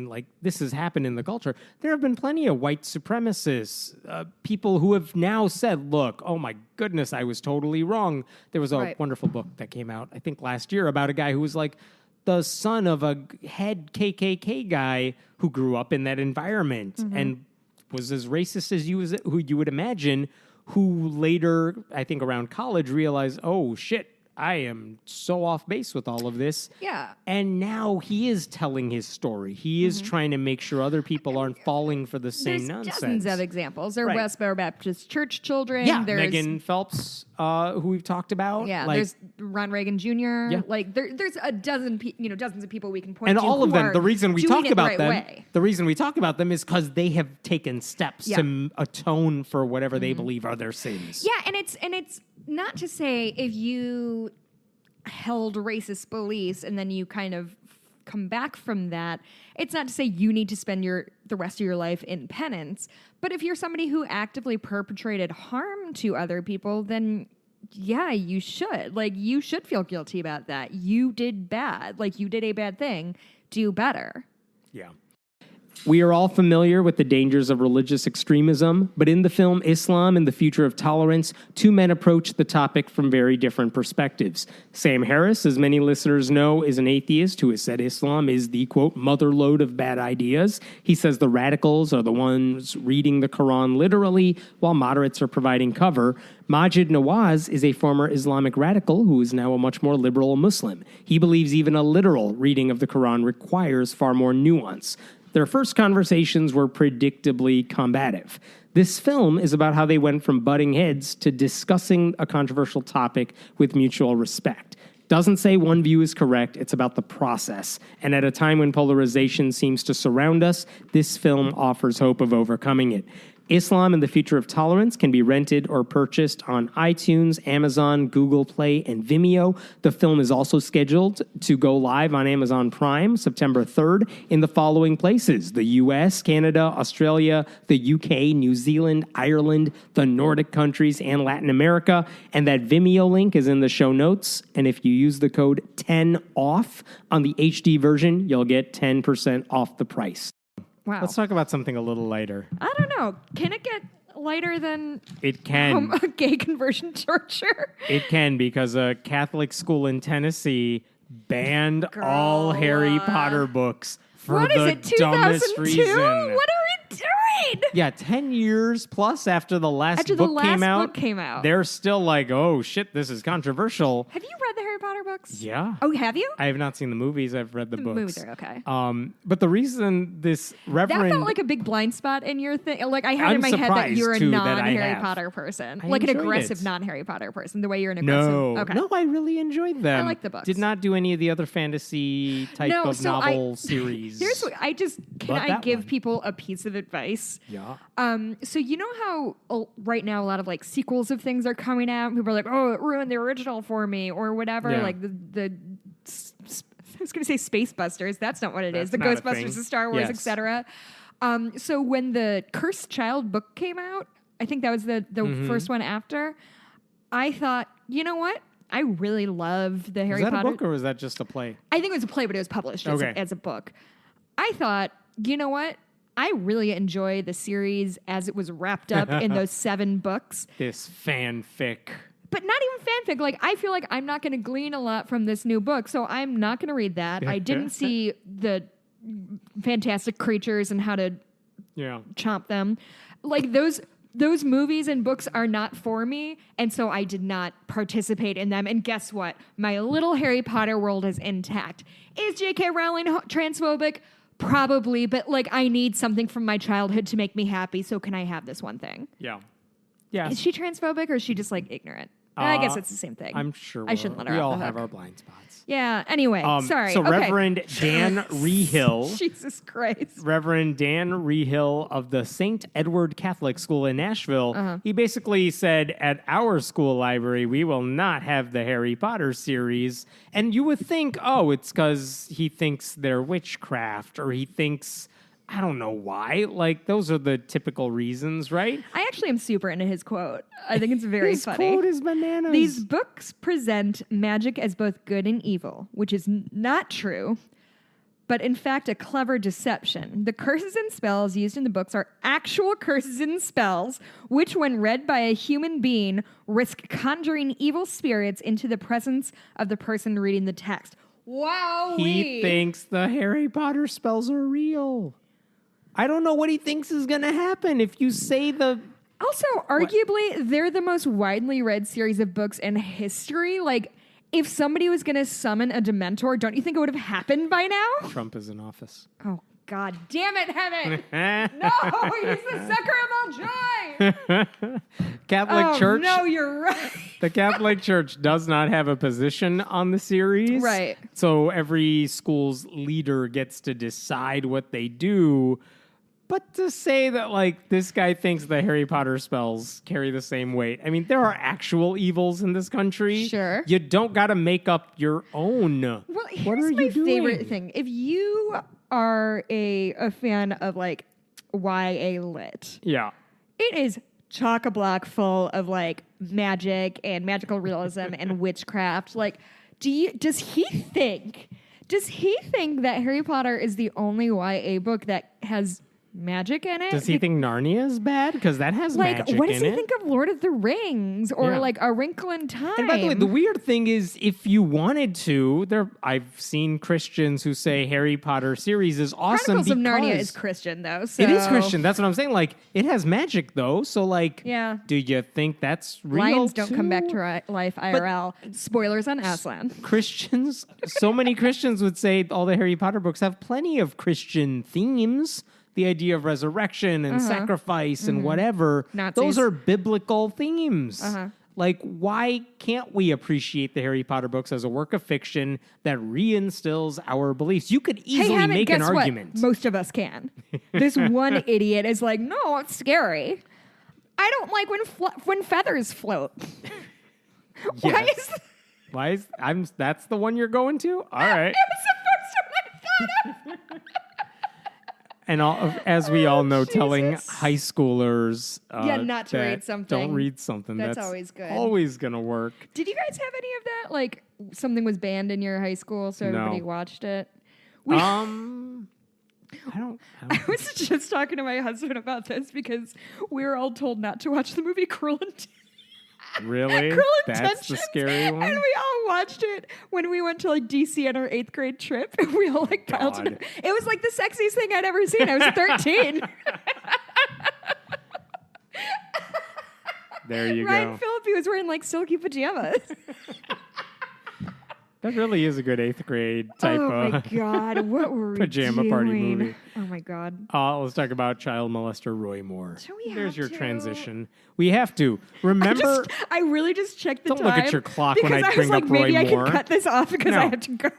like this has happened in the culture. There have been plenty of white supremacists, people who have now said, look, oh my goodness, I was totally wrong. There was a wonderful book that came out, I think last year, about a guy who was like, the son of a head KKK guy who grew up in that environment and was as racist as who you would imagine, who later, I think around college, realized, oh, shit, I am so off base with all of this. Yeah. And now he is telling his story. He is trying to make sure other people aren't falling for the same nonsense. There's dozens of examples. There are Westborough Baptist Church children. Yeah, there's Megan Phelps, who we've talked about. Yeah, there's Ron Reagan Jr. Yeah. Like there's a dozen, dozens of people we can point to. And all of them, the reason we talk about them, the reason we talk about them is because they have taken steps to atone for whatever they believe are their sins. Yeah, and it's not to say if you held racist beliefs and then you kind of come back from that, it's not to say you need to spend the rest of your life in penance. But if you're somebody who actively perpetrated harm to other people, then yeah, you should. Like, you should feel guilty about that. You did bad. Like, you did a bad thing. Do better. Yeah. We are all familiar with the dangers of religious extremism, but in the film Islam and the Future of Tolerance, two men approach the topic from very different perspectives. Sam Harris, as many listeners know, is an atheist who has said Islam is the, quote, motherlode of bad ideas. He says the radicals are the ones reading the Quran literally, while moderates are providing cover. Majid Nawaz is a former Islamic radical who is now a much more liberal Muslim. He believes even a literal reading of the Quran requires far more nuance. Their first conversations were predictably combative. This film is about how they went from butting heads to discussing a controversial topic with mutual respect. Doesn't say one view is correct, it's about the process. And at a time when polarization seems to surround us, this film offers hope of overcoming it. Islam and the Future of Tolerance can be rented or purchased on iTunes, Amazon, Google Play, and Vimeo. The film is also scheduled to go live on Amazon Prime September 3rd in the following places: the US, Canada, Australia, the UK, New Zealand, Ireland, the Nordic countries, and Latin America. And that Vimeo link is in the show notes. And if you use the code 10OFF on the HD version, you'll get 10% off the price. Wow. Let's talk about something a little lighter. I don't know. Can it get lighter than It can. gay conversion torture? It can, because a Catholic school in Tennessee banned all Harry Potter books for What is the it, dumbest 2002? reason. What are we doing? Yeah, 10 years plus after the last After book the last came out. book came out. They're still like, oh shit, this is controversial. Have you read the Harry Potter books? Yeah. Oh, have you? I have not seen the movies. I've read the books. Movies are okay. But the reason this That Reverend... felt like a big blind spot in your thing. Like, I had I'm in my head that you're a surprised, too, that I non-Harry have. Potter person. I Like an enjoyed aggressive it. non-Harry Potter person, the way you're an aggressive... No, Okay. no, I really enjoyed them. I like the books. Did not do any of the other fantasy type No, of so novel series. Here's what I just... Can But I that give one. people a piece of advice? Yeah. So you know how right now a lot of like sequels of things are coming out? People are like, oh, it ruined the original for me or whatever. Yeah. Like the I was going to say Space Busters. That's not what it is. That's The not a Ghostbusters thing. of Star Wars, Yes. etc. So when the Cursed Child book came out, I think that was the Mm-hmm. first one after, I thought, you know what? I really love the Harry Was that Potter. a book or was that just a play? I think it was a play, but it was published Okay. as a book. I thought, you know what? I really enjoy the series as it was wrapped up in those 7 books. This fanfic. But not even fanfic. Like, I feel like I'm not going to glean a lot from this new book, so I'm not going to read that. I didn't see the fantastic creatures and how to Yeah. chomp them. Like, those movies and books are not for me, and so I did not participate in them. And guess what? My little Harry Potter world is intact. Is J.K. Rowling transphobic? Probably, but like I need something from my childhood to make me happy, so can I have this one thing? Yeah. Yes. Is she transphobic or is she just like ignorant? I guess it's the same thing. I'm sure I shouldn't let her we off all the have hook. our blind spots. Yeah, anyway, sorry. So okay. Reverend Dan Rehill, Jesus Christ. Reverend Dan Rehill of the St. Edward Catholic School in Nashville, Uh-huh. he basically said, at our school library, we will not have the Harry Potter series. And you would think, oh, it's because he thinks they're witchcraft, or he thinks, I don't know why. Like, those are the typical reasons, right? I actually am super into his quote. I think it's very His funny. quote is bananas. These books present magic as both good and evil, which is not true, but in fact a clever deception. The curses and spells used in the books are actual curses and spells, which when read by a human being risk conjuring evil spirits into the presence of the person reading the text. Wow. He thinks the Harry Potter spells are real. I don't know what he thinks is going to happen if you say the... Also, arguably, they're the most widely read series of books in history. Like, if somebody was going to summon a Dementor, don't you think it would have happened by now? Trump is in office. Oh, God damn it, Heaven! No, he's the sucker of all joy! Catholic Church. No, you're right. The Catholic Church does not have a position on the series. Right. So every school's leader gets to decide what they do. But to say that, like, this guy thinks the Harry Potter spells carry the same weight. I mean, there are actual evils in this country. Sure. You don't got to make up your own. Well, What here's are my you doing? favorite thing. If you are a fan of, like, YA lit, Yeah. it is chock-a-block full of, like, magic and magical realism and witchcraft. Like, does he think that Harry Potter is the only YA book that has magic in it? Does he think Narnia is bad? Because that has like, magic what does in he it. think of Lord of the Rings or Yeah. like A Wrinkle in Time? And by the way, the weird thing is, if you wanted to, I've seen Christians who say Harry Potter series is awesome Chronicles of Narnia because- is Christian, though. So. It is Christian. That's what I'm saying. Like, it has magic, though. So, like, Yeah. do you think that's real? Lions don't come back too? to life IRL. Spoilers on Aslan. Christians, so many Christians would say all the Harry Potter books have plenty of Christian themes. The idea of resurrection and sacrifice and whatever. Nazis. Those are biblical themes. Uh-huh. Like, why can't we appreciate the Harry Potter books as a work of fiction that reinstills our beliefs? You could easily Hammond, make an guess what? argument. Most of us can. This one idiot is like, no, it's scary. I don't like when feathers float. Why Yes. is That's the one you're going to? All right. it was the first one I thought of? And as we all know, telling Jesus. high schoolers Yeah, not to that read something. Don't read something. That's always good. Always gonna work. Did you guys have any of that? Like something was banned in your high school, so No. everybody watched it. I was just talking to my husband about this because we were all told not to watch the movie Cruel Really? Cruel That's Intentions. the scary one? And we all watched it when we went to like DC on our 8th grade trip. And we all like piled in. It was like the sexiest thing I'd ever seen. I was 13. There you Ryan go. Phillippe was wearing like silky pajamas. That really is a good 8th grade type Oh my God. What were we pajama doing? party movie. Oh my God. Let's talk about child molester Roy Moore. Do we There's have your to? transition. We have to. Remember, I really just checked the Don't time. look at your clock when because I bring was like, up Roy maybe I Moore. can cut this off because No. I have to go.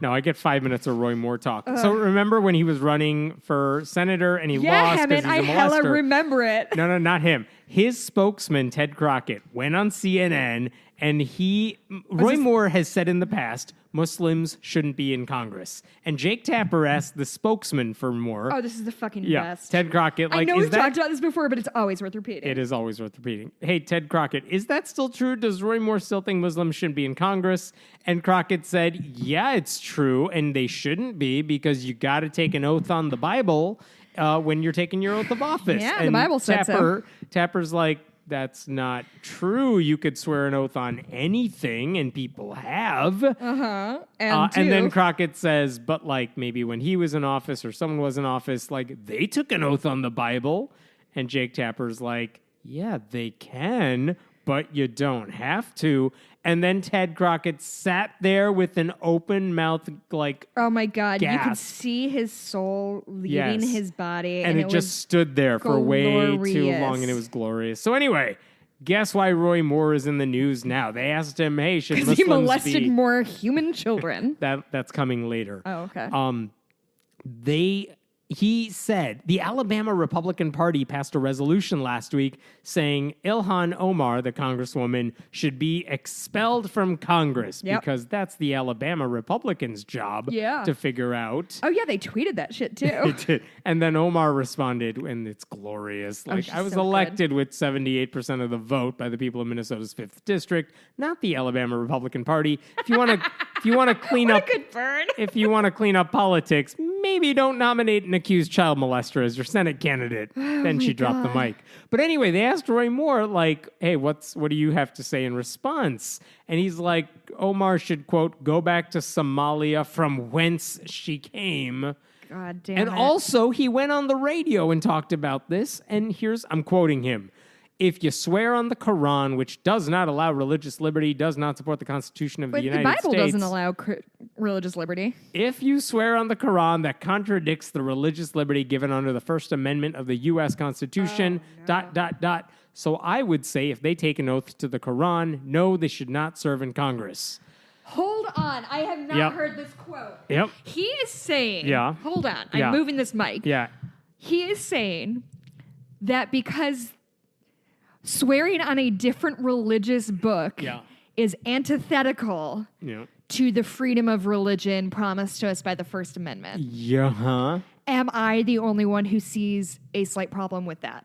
no, I get 5 minutes of Roy Moore talk. So remember when he was running for senator and he lost because Hammond, he's a I hella molester? remember it. No, not him. His spokesman, Ted Crockett, went on CNN and Roy Moore has said in the past, Muslims shouldn't be in Congress. And Jake Tapper asked the spokesman for Moore. Oh, this is the fucking yeah, best. Ted Crockett. I know we've talked about this before, but it's always worth repeating. It is always worth repeating. Hey, Ted Crockett, is that still true? Does Roy Moore still think Muslims shouldn't be in Congress? And Crockett said, yeah, it's true, and they shouldn't be because you got to take an oath on the Bible when you're taking your oath of office. Yeah, and the Bible said so. Tapper's like, that's not true. You could swear an oath on anything, and people have. And then Crockett says, but like maybe when he was in office or someone was in office, like they took an oath on the Bible. And Jake Tapper's like, yeah, they can, but you don't have to. And then Ted Crockett sat there with an open mouth, like, oh my God, you could gasp. see his soul leaving Yes. his body. And it was just stood there for way too glorious. long, and it was glorious. So anyway, guess why Roy Moore is in the news now? They asked him, hey, should because Muslims he molested be... more human children. That's coming later. Oh, okay. He said the Alabama Republican Party passed a resolution last week saying Ilhan Omar, the congresswoman, should be expelled from Congress because that's the Alabama Republicans' job to figure out. Oh, yeah, they tweeted that shit, too. It did. And then Omar responded, and it's glorious. Like, she's I was so elected with 78% of the vote by the people of Minnesota's 5th District, not the Alabama Republican Party. If you want to clean up, Good burn. if you want to clean up politics, maybe don't nominate an accused child molester as your Senate candidate. Then she dropped the mic. But anyway, they asked Roy Moore, like, hey, what do you have to say in response? And he's like, Omar should, quote, go back to Somalia from whence she came. God damn And it. also, he went on the radio and talked about this. And I'm quoting him. If you swear on the Quran, which does not allow religious liberty, does not support the Constitution of the United States. The Bible doesn't allow religious liberty. If you swear on the Quran that contradicts the religious liberty given under the First Amendment of the U.S. Constitution, ... So I would say if they take an oath to the Quran, no, they should not serve in Congress. Hold on. I have not heard this quote. Yep. He is saying... Yeah. Hold on. Yeah. I'm moving this mic. Yeah. He is saying that because swearing on a different religious book is antithetical to the freedom of religion promised to us by the First Amendment. Am I the only one who sees a slight problem with that?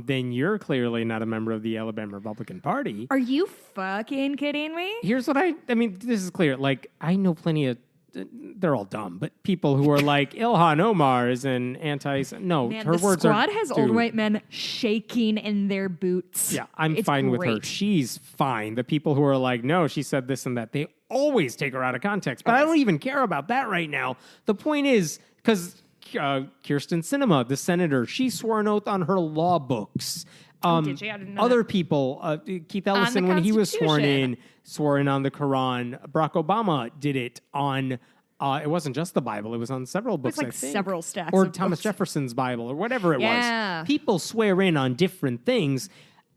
Then you're clearly not a member of the Alabama Republican Party. Are you fucking kidding me? Here's what I mean, this is clear. Like, I know plenty of, they're all dumb, but people who are like, Ilhan Omar is an no, Man, her the words squad are... has old white men shaking in their boots. Yeah, I'm It's fine with her. great. She's fine. The people who are like, no, she said this and that, they always take her out of context. But I don't even care about that right now. The point is, because Kirsten Sinema, the senator, she swore an oath on her law books. Did she? I didn't know Other that. people, Keith Ellison, when he was sworn in, swore in on the Quran. Barack Obama did it on, it wasn't just the Bible, it was on several books, like I think. several stacks Or of Thomas books. Jefferson's Bible, or whatever it Yeah. was. People swear in on different things.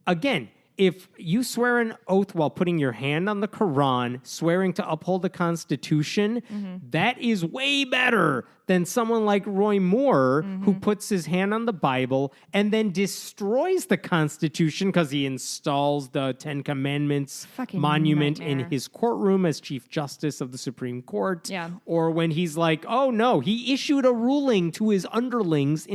Again, if you swear an oath while putting your hand on the Quran, swearing to uphold the Constitution, that is way better than someone like Roy Moore, who puts his hand on the Bible and then destroys the Constitution because he installs the Ten Commandments Fucking monument in nightmare. his courtroom as Chief Justice of the Supreme Court. Yeah. Or when he's like, oh no, he issued a ruling to his underlings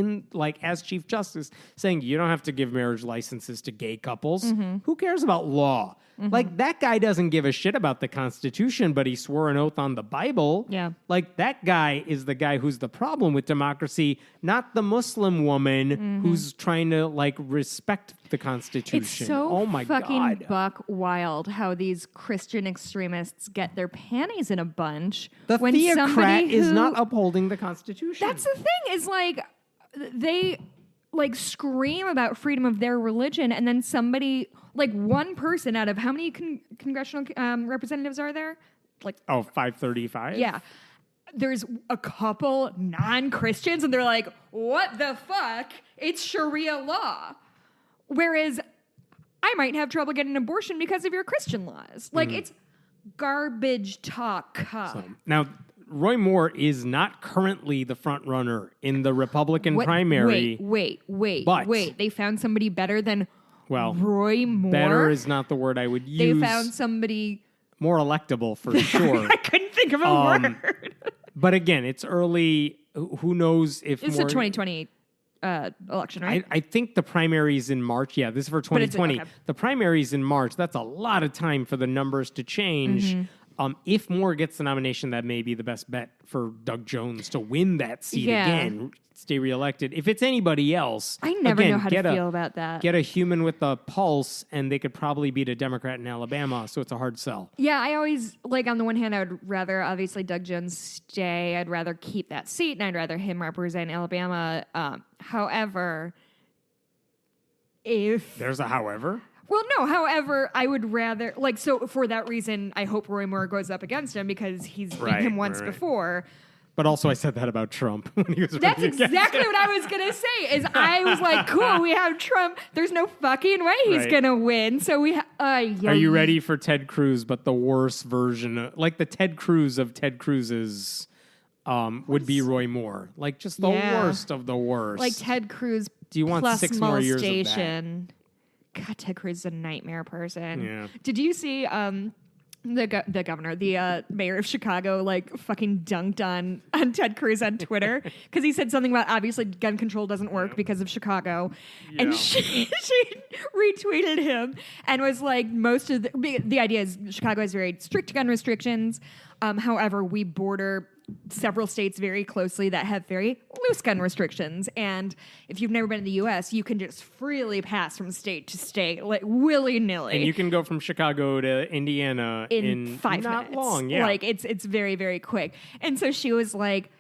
as Chief Justice saying you don't have to give marriage licenses to gay couples. Who cares about law? Like, that guy doesn't give a shit about the Constitution, but he swore an oath on the Bible. Yeah. Like, that guy is the guy who who's the problem with democracy, not the Muslim woman who's trying to like respect the Constitution. It's so oh my fucking God. buck wild how these Christian extremists get their panties in a bunch. The when theocrat somebody is who- not upholding the Constitution. That's the thing, is like they like scream about freedom of their religion, and then somebody, like one person out of how many congressional representatives are there? Like 535? yeah. There's a couple non-Christians, and they're like, what the fuck? It's Sharia law. Whereas I might have trouble getting an abortion because of your Christian laws. Like, it's garbage talk. Now, Roy Moore is not currently the front runner in the Republican primary. Wait. But- They found somebody better than Well, Roy Moore. better is not the word I would They use. found somebody. More electable for sure. I couldn't think of a word. But again, it's early. Who knows if It's more... the 2020 election, right? I think the primary's in March. Yeah, this is for 2020. okay. The primary's in March. That's a lot of time for the numbers to change. If Moore gets the nomination, that may be the best bet for Doug Jones to win that seat again, stay reelected. If it's anybody else, I never again, know how to get feel about that. Get a human with a pulse, and they could probably beat a Democrat in Alabama, so it's a hard sell. Yeah, I always, like, on the one hand, I would rather, obviously, Doug Jones stay. I'd rather keep that seat, and I'd rather him represent Alabama. However, if... There's a however. Well, no, however, I would rather, like, so for that reason, I hope Roy Moore goes up against him because he's beaten him once before. But also, I said that about Trump when he was That's running against exactly him. what I was going to say, is I was like, cool, we have Trump. There's no fucking way he's Right. going to win. So we Are you ready for Ted Cruz, but the worst version, like the Ted Cruz of Ted Cruz's would be Roy Moore. Like just the worst of the worst. Like Ted Cruz Do you want plus 6 more years of that? molestation. God, Ted Cruz is a nightmare person. Yeah. Did you see the governor, the mayor of Chicago, like fucking dunked on Ted Cruz on Twitter because he said something about obviously gun control doesn't work because of Chicago, and she retweeted him and was like, most of the idea is Chicago has very strict gun restrictions. However, we border several states very closely that have very loose gun restrictions. And if you've never been in the U.S., you can just freely pass from state to state, like willy-nilly. And you can go from Chicago to Indiana in 5 not minutes. long. Yeah. Like it's very, very quick. And so she was like,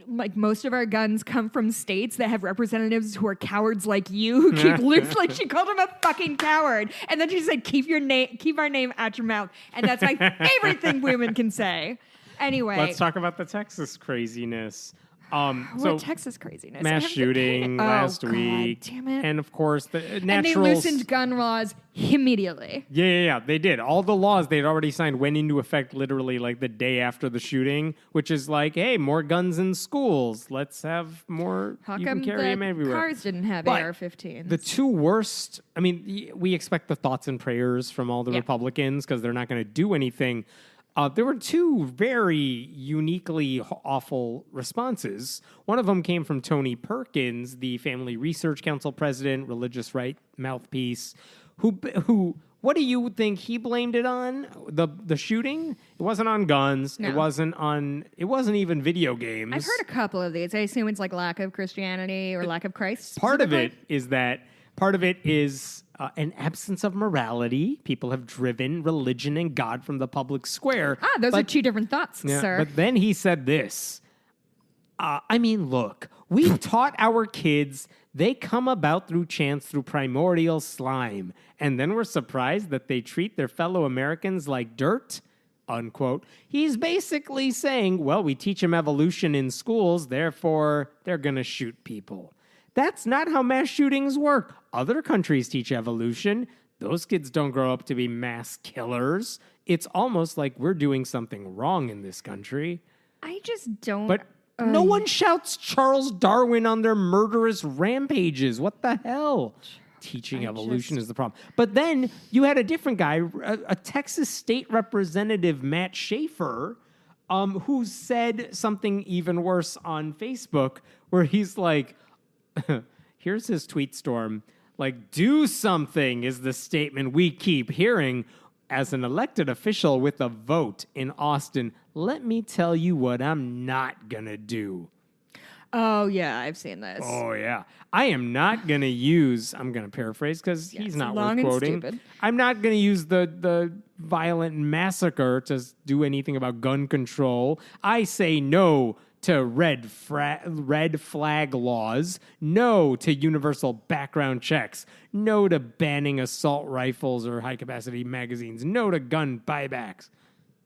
like most of our guns come from states that have representatives who are cowards like you who keep loose. Like she called him a fucking coward. And then she said, keep our name out your mouth. And that's my favorite thing women can say. Anyway, Let's talk about the Texas craziness. what Texas craziness? Mass shooting last God week. Damn it. And of course, the And natural... they loosened gun laws immediately. Yeah, they did. All the laws they'd already signed went into effect literally like the day after the shooting, which is like, hey, more guns in schools. Let's have more. How you come can carry the them everywhere. cars didn't have But AR-15s? The two worst, I mean, we expect the thoughts and prayers from all the Republicans because they're not going to do anything. There were two very uniquely awful responses. One of them came from Tony Perkins, the Family Research Council president, religious right mouthpiece, who what do you think he blamed it on? The shooting? It wasn't on guns. No. It wasn't even video games. I've heard a couple of these. I assume it's like lack of Christianity or lack of Christ. Part of it specifically. is an absence of morality. People have driven religion and God from the public square. Those are two different thoughts, Yeah, sir. But then he said this. I mean, look, we've taught our kids they come about through chance, through primordial slime. And then we're surprised that they treat their fellow Americans like dirt, unquote. He's basically saying, well, we teach them evolution in schools, therefore they're going to shoot people. That's not how mass shootings work. Other countries teach evolution. Those kids don't grow up to be mass killers. It's almost like we're doing something wrong in this country. I just don't. But no one shouts Charles Darwin on their murderous rampages. What the hell? Teaching evolution is the problem. But then you had a different guy, a Texas state representative, Matt Schaefer, who said something even worse on Facebook, where he's like, here's his tweet storm. Like, do something is the statement we keep hearing. As an elected official with a vote in Austin, let me tell you what I'm not going to do. Oh, yeah, I've seen this. Oh, yeah. I am not going to use, I'm going to paraphrase because he's not long worth and quoting. stupid. I'm not going to use the violent massacre to do anything about gun control. I say no to red flag laws, no to universal background checks, no to banning assault rifles or high-capacity magazines, no to gun buybacks.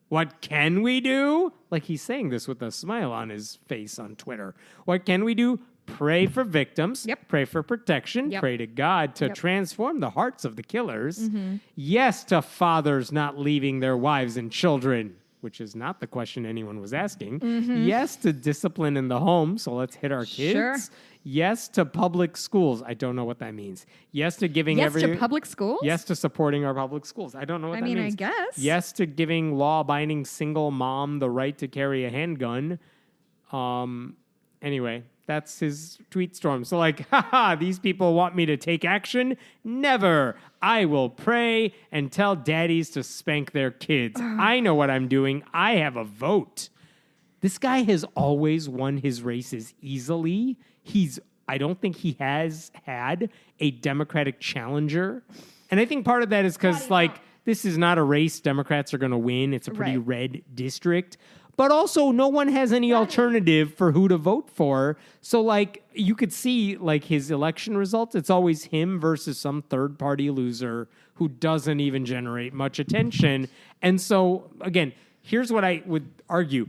What can we do? Like he's saying this with a smile on his face on Twitter. What can we do? Pray for victims. Yep. Pray for protection. Yep. Pray to God to transform the hearts of the killers. Yes to fathers not leaving their wives and children, which is not the question anyone was asking. Yes to discipline in the home, so let's hit our kids. Sure. Yes to public schools. I don't know what that means. Yes to giving To public schools? Yes to supporting our public schools. I don't know what that means. I guess. Yes to giving law-abiding single mom the right to carry a handgun. Anyway, that's his tweet storm. So like, haha, these people want me to take action? Never. I will pray and tell daddies to spank their kids. I know what I'm doing. I have a vote. This guy has always won his races easily. I don't think he has had a Democratic challenger. And I think part of that is because, this is not a race Democrats are going to win. It's a pretty red district. But also, no one has any alternative for who to vote for. So, you could see, his election results. It's always him versus some third-party loser who doesn't even generate much attention. And so, again, here's what I would argue.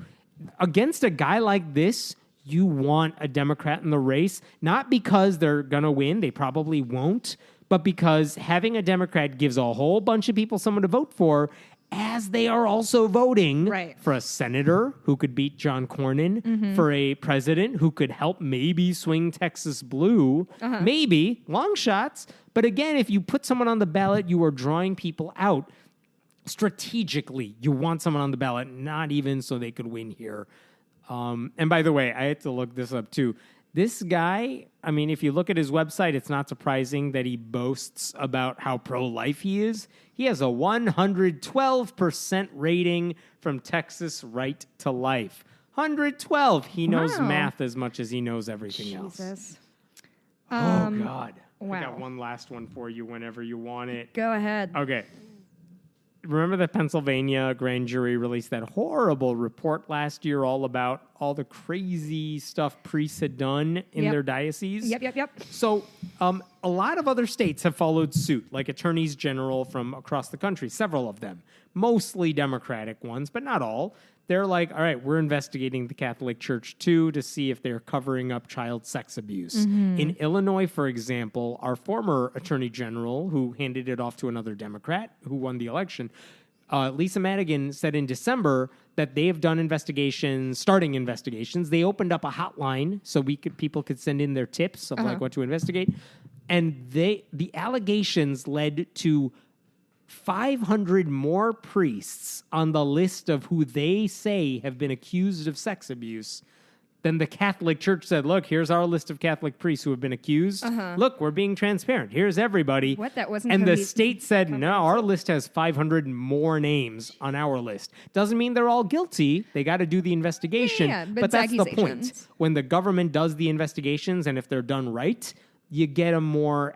Against a guy like this, you want a Democrat in the race, not because they're going to win. They probably won't. But because having a Democrat gives a whole bunch of people someone to vote for, as they are also voting for a senator who could beat John Cornyn, for a president who could help maybe swing Texas blue, maybe, long shots. But again, if you put someone on the ballot, you are drawing people out strategically. You want someone on the ballot, not even so they could win here. And by the way, I had to look this up too. This guy, if you look at his website, it's not surprising that he boasts about how pro-life he is. He has a 112% rating from Texas Right to Life. 112. He knows math as much as he knows everything else. Oh, God. Wow. I got one last one for you whenever you want it. Go ahead. Okay. Remember the Pennsylvania grand jury released that horrible report last year all about all the crazy stuff priests had done in their diocese? Yep. So a lot of other states have followed suit, like attorneys general from across the country, several of them, mostly Democratic ones, but not all. They're like, all right, we're investigating the Catholic Church too to see if they're covering up child sex abuse. In Illinois, for example, our former attorney general, who handed it off to another Democrat who won the election, Lisa Madigan, said in December that they have done starting investigations. They opened up a hotline so people could send in their tips of what to investigate. And the allegations led to 500 more priests on the list of who they say have been accused of sex abuse. Then the Catholic Church said, look, here's our list of Catholic priests who have been accused. Look, we're being transparent. Here's everybody. What? That wasn't. And the state said, no, our list has 500 more names on our list. Doesn't mean they're all guilty. They got to do the investigation. Yeah, but that's the point. When the government does the investigations, and if they're done right, you get a more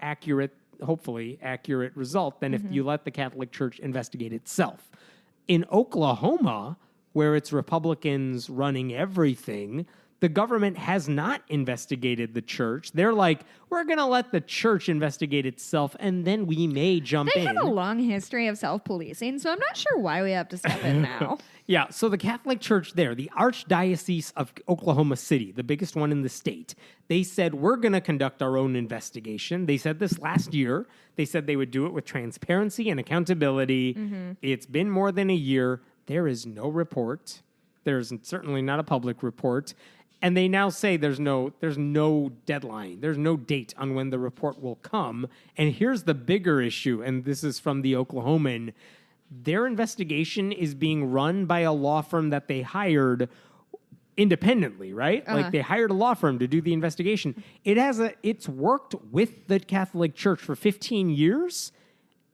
hopefully accurate result than if you let the Catholic Church investigate itself. In Oklahoma, where it's Republicans running everything, the government has not investigated the church. They're like, we're going to let the church investigate itself, and then we may jump in. They have a long history of self-policing, so I'm not sure why we have to step in now. Yeah, so the Catholic Church there, the Archdiocese of Oklahoma City, the biggest one in the state, they said, we're going to conduct our own investigation. They said this last year. They said they would do it with transparency and accountability. It's been more than a year. There is no report. There's certainly not a public report. And they now say there's no deadline. There's no date on when the report will come. And here's the bigger issue, and this is from the Oklahoman. Their investigation is being run by a law firm that they hired independently, right? Like they hired a law firm to do the investigation. It's worked with the Catholic Church for 15 years,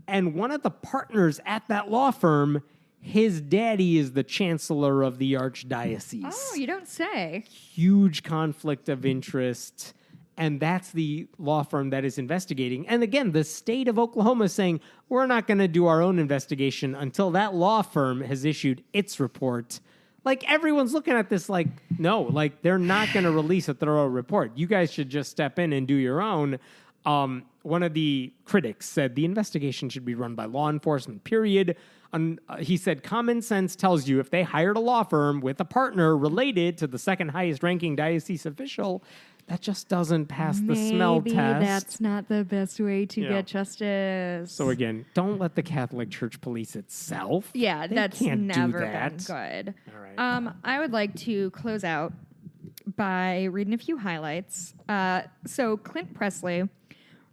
and one of the partners at that law firm His daddy is the chancellor of the Archdiocese. Oh, you don't say. Huge conflict of interest. And that's the law firm that is investigating. And again, the state of Oklahoma is saying, we're not going to do our own investigation until that law firm has issued its report. Like, everyone's looking at this like, no, like, they're not going to release a thorough report. You guys should just step in and do your own. One of the critics said the investigation should be run by law enforcement, period. He said common sense tells you if they hired a law firm with a partner related to the second highest ranking diocese official, that just doesn't pass the smell test. Maybe that's not the best way to get justice. So again, don't let the Catholic Church police itself. Yeah, They that's can't never do that. been good. All right. I would like to close out by reading a few highlights. So Clint Presley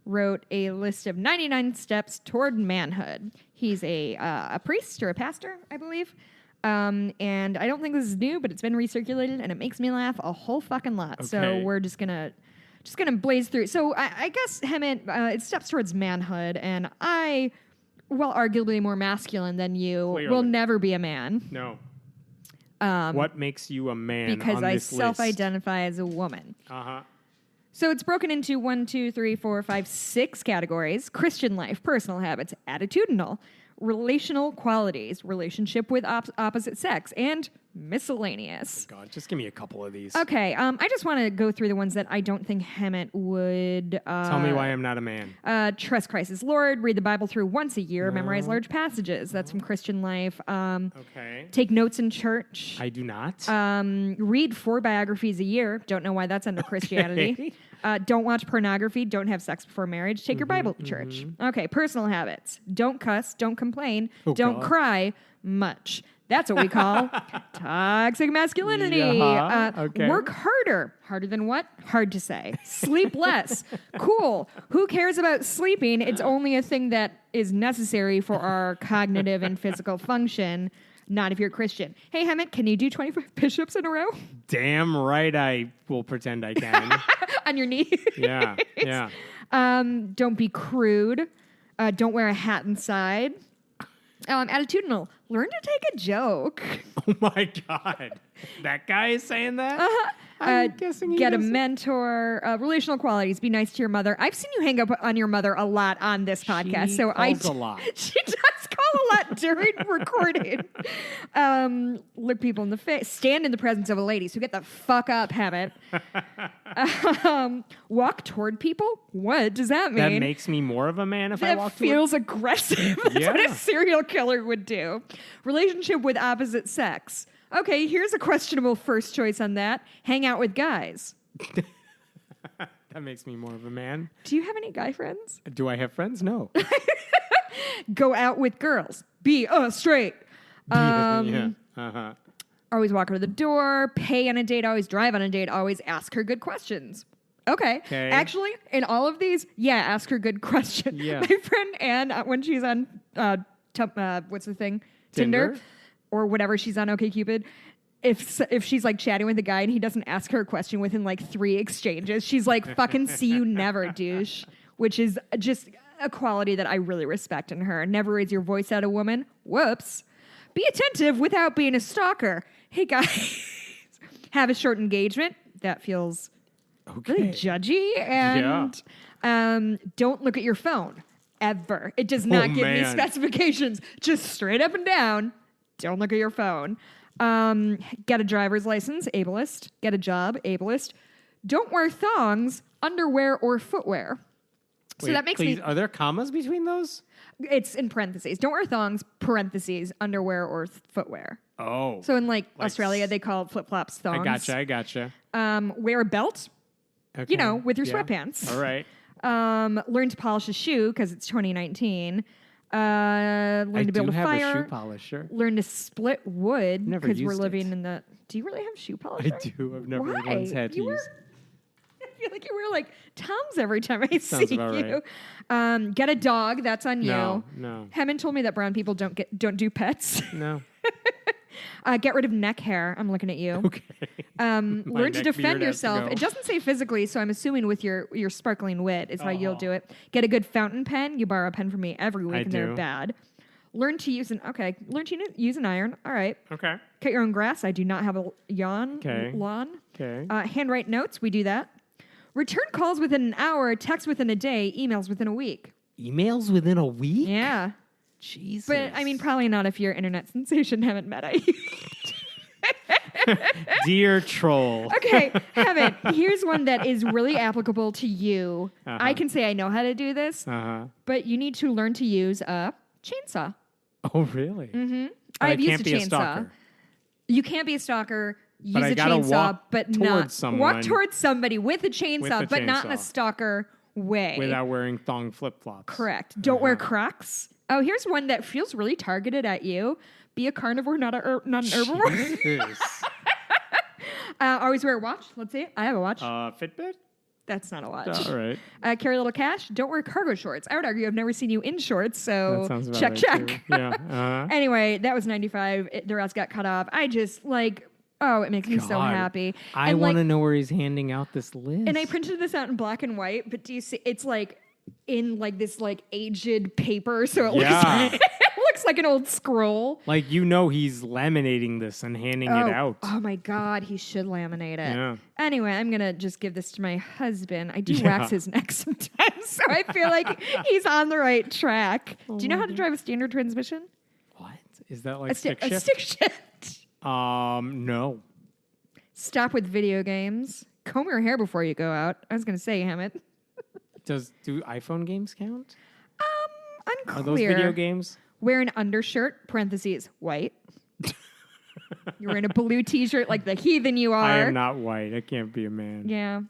wrote a list of 99 steps toward manhood. He's a priest or a pastor, I believe. And I don't think this is new, but it's been recirculated, and it makes me laugh a whole fucking lot. Okay. So we're just gonna blaze through. So I guess Hemet, it steps towards manhood, and I, while arguably more masculine than you, will never be a man. No. What makes you a man? Because on I this self-identify as a woman. Uh-huh. So it's broken into 1, 2, 3, 4, 5, 6 categories: Christian life, personal habits, attitudinal, relational qualities, relationship with opposite sex, and miscellaneous. Oh God, just give me a couple of these. Okay, I just want to go through the ones that I don't think Hemet would... Tell me why I'm not a man. Trust Christ as Lord, read the Bible through once a year, memorize large passages. That's from Christian life. Okay. Take notes in church. I do not. Read 4 biographies a year. Don't know why that's under Christianity. Don't watch pornography. Don't have sex before marriage. Take your Bible to church. Okay, personal habits. Don't cuss. Don't complain. Don't cry much. That's what we call toxic masculinity. Okay. Work harder. Harder than what? Hard to say. Sleep less. Cool. Who cares about sleeping? It's only a thing that is necessary for our cognitive and physical function. Not if you're Christian. Hey, Hemet, can you do 25 push-ups in a row? Damn right I will pretend I can. On your knees? Yeah. Don't be crude. Don't wear a hat inside. Attitudinal. Learn to take a joke. Oh my God. That guy is saying that? I'm guessing he Get a doesn't. mentor. Relational qualities. Be nice to your mother. I've seen you hang up on your mother a lot on this podcast. Calls a lot. She does call a lot during recording. Look people in the face. Stand in the presence of a lady. So get the fuck up, Hemet. Walk toward people? What does that mean? That makes me more of a man if I That walk feels aggressive. That's what Yeah. a serial killer would do. Relationship with opposite sex. Okay, here's a questionable first choice on that. Hang out with guys. That makes me more of a man. Do you have any guy friends? Do I have friends? No. Go out with girls. Be straight. Yeah. Uh-huh. Always walk her to the door. Pay on a date. Always drive on a date. Always ask her good questions. Okay. Actually, in all of these, ask her good questions. Yeah. My friend Anne, when she's on, what's the thing? Tinder? Or whatever she's on OkCupid. If she's like chatting with a guy and he doesn't ask her a question within like 3 exchanges, she's like, fucking see you never, douche. Which is just a quality that I really respect in her. Never raise your voice at a woman. Whoops. Be attentive without being a stalker. Hey, guys. Have a short engagement. That feels really judgy. And don't look at your phone. Ever. It does not give me specifications. Just straight up and down. Don't look at your phone. Get a driver's license, ableist. Get a job, ableist. Don't wear thongs, underwear, or footwear. Wait, so that makes me... Are there commas between those? It's in parentheses. Don't wear thongs, parentheses, underwear, or footwear. Oh. So in like Australia, they call flip-flops thongs. I gotcha. Wear a belt, Okay. with your sweatpants. All right. Learn to polish a shoe because it's 2019. Learn to build a fire. I do have a shoe polisher. Learn to split wood Never because we're used living it. in the... Do you really have shoe polisher? I do. I've never Why? once had to use. I feel like you wear like Toms every time I see about you. Right. Get a dog. That's on you. No. Hammond told me that brown people don't do pets. No. Get rid of neck hair. I'm looking at you. Okay. Learn to defend yourself. To it doesn't say physically, so I'm assuming with your sparkling wit is how you'll do it. Get a good fountain pen. You borrow a pen from me every week, and they're bad. Learn to use an iron. All right. Okay. Cut your own grass. I do not have a lawn. Okay. Handwrite notes. We do that. Return calls within an hour, text within a day, emails within a week. Emails within a week? Yeah. Jesus. But, I mean, probably not if you're internet sensation haven't met I. Dear troll. Okay, Heaven, here's one that is really applicable to you. I can say I know how to do this, but you need to learn to use a chainsaw. Oh, really? Mm-hmm. But I've used a chainsaw. Stalker. You can't be a stalker. Use But I a gotta chainsaw, walk but towards not someone walk towards somebody with a chainsaw, but not in a chainsaw. stalker way. Without wearing thong flip-flops. Correct. Don't wear Crocs. Oh, here's one that feels really targeted at you. Be a carnivore, not an herbivore. Jesus. Always wear a watch. Let's see. I have a watch. Fitbit? That's not a watch. All right. Carry a little cash. Don't wear cargo shorts. I would argue I've never seen you in shorts, so That sounds about check, right, check. too. Yeah. Anyway, that was 95. The rest got cut off. I just it makes me so God. happy. I want to know where he's handing out this list. And I printed this out in black and white, but do you see? It's in this aged paper, so it looks like an old scroll. He's laminating this and handing it out. Oh my God, he should laminate it. Yeah. Anyway, I'm gonna just give this to my husband. I do wax his neck sometimes, so I feel like he's on the right track. Do you know how to drive a standard transmission? What? Is that like stick A shift? stick shift. No. Stop with video games. Comb your hair before you go out. I was gonna say, Hammett. Do iPhone games count? Unclear. Are those video games? Wear an undershirt, parentheses, white. You're in a blue t-shirt like the heathen you are. I am not white. I can't be a man. Yeah.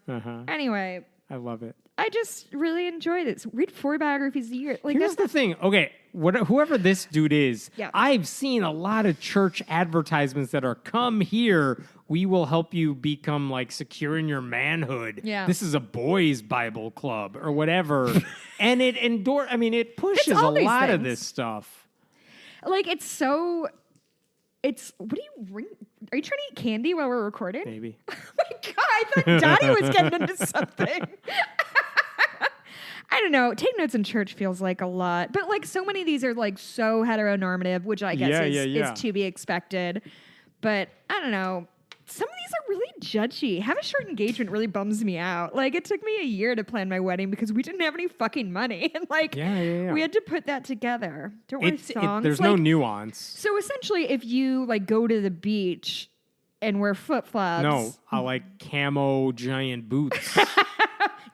Anyway. I love it. I just really enjoyed it. So read 4 biographies a year. Here's the thing. Okay, whoever this dude is, I've seen a lot of church advertisements that are, come here, we will help you become secure in your manhood. Yeah. This is a boys' Bible club or whatever. And it pushes a lot of this stuff. What are you ring? Are you trying to eat candy while we're recording? Maybe. Oh my God, I thought Dottie was getting into something. I don't know. Take notes in church feels like a lot. But so many of these are so heteronormative, which I guess is to be expected. But I don't know. Some of these are really judgy. Have a short engagement really bums me out. It took me a year to plan my wedding because we didn't have any fucking money. And we had to put that together. Don't wear songs. There's no nuance. So essentially, if you go to the beach and wear flip-flops. No, I like camo giant boots.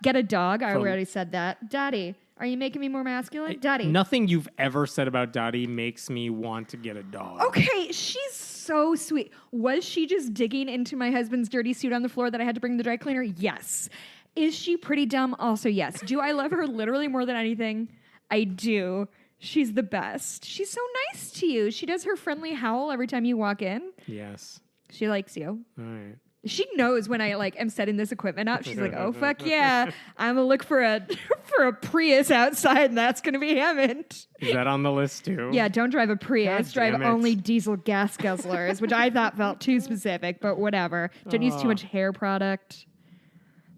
Get a dog. I already said that. Daddy, are you making me more masculine? Daddy. Nothing you've ever said about Dottie makes me want to get a dog. Okay, she's so sweet. Was she just digging into my husband's dirty suit on the floor that I had to bring to the dry cleaner? Yes. Is she pretty dumb? Also, yes. Do I love her literally more than anything? I do. She's the best. She's so nice to you. She does her friendly howl every time you walk in. Yes. She likes you. All right. She knows when I am setting this equipment up. She's like, "Oh fuck yeah, I'm gonna look for a Prius outside, and that's gonna be Hammond." Is that on the list too? Yeah, don't drive a Prius. God Drive only diesel gas guzzlers, which I thought felt too specific, but whatever. Don't use too much hair product.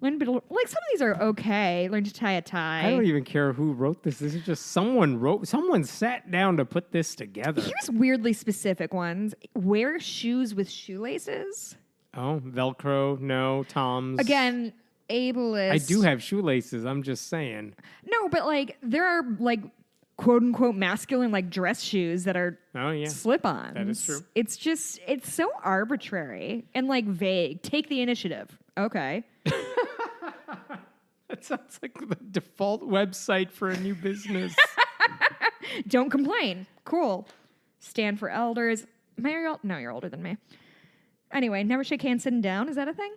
Learn a bit. Some of these are okay. Learn to tie a tie. I don't even care who wrote this. This is just someone sat down to put this together. Here's weirdly specific ones. Wear shoes with shoelaces. Oh, Velcro, no, Toms. Again, ableist. I do have shoelaces. I'm just saying. No, but there are quote unquote masculine dress shoes that are slip-ons. That is true. It's so arbitrary and vague. Take the initiative. Okay. That sounds like the default website for a new business. Don't complain. Cool. Stand for elders. No, you're older than me. Anyway, never shake hands sitting down. Is that a thing?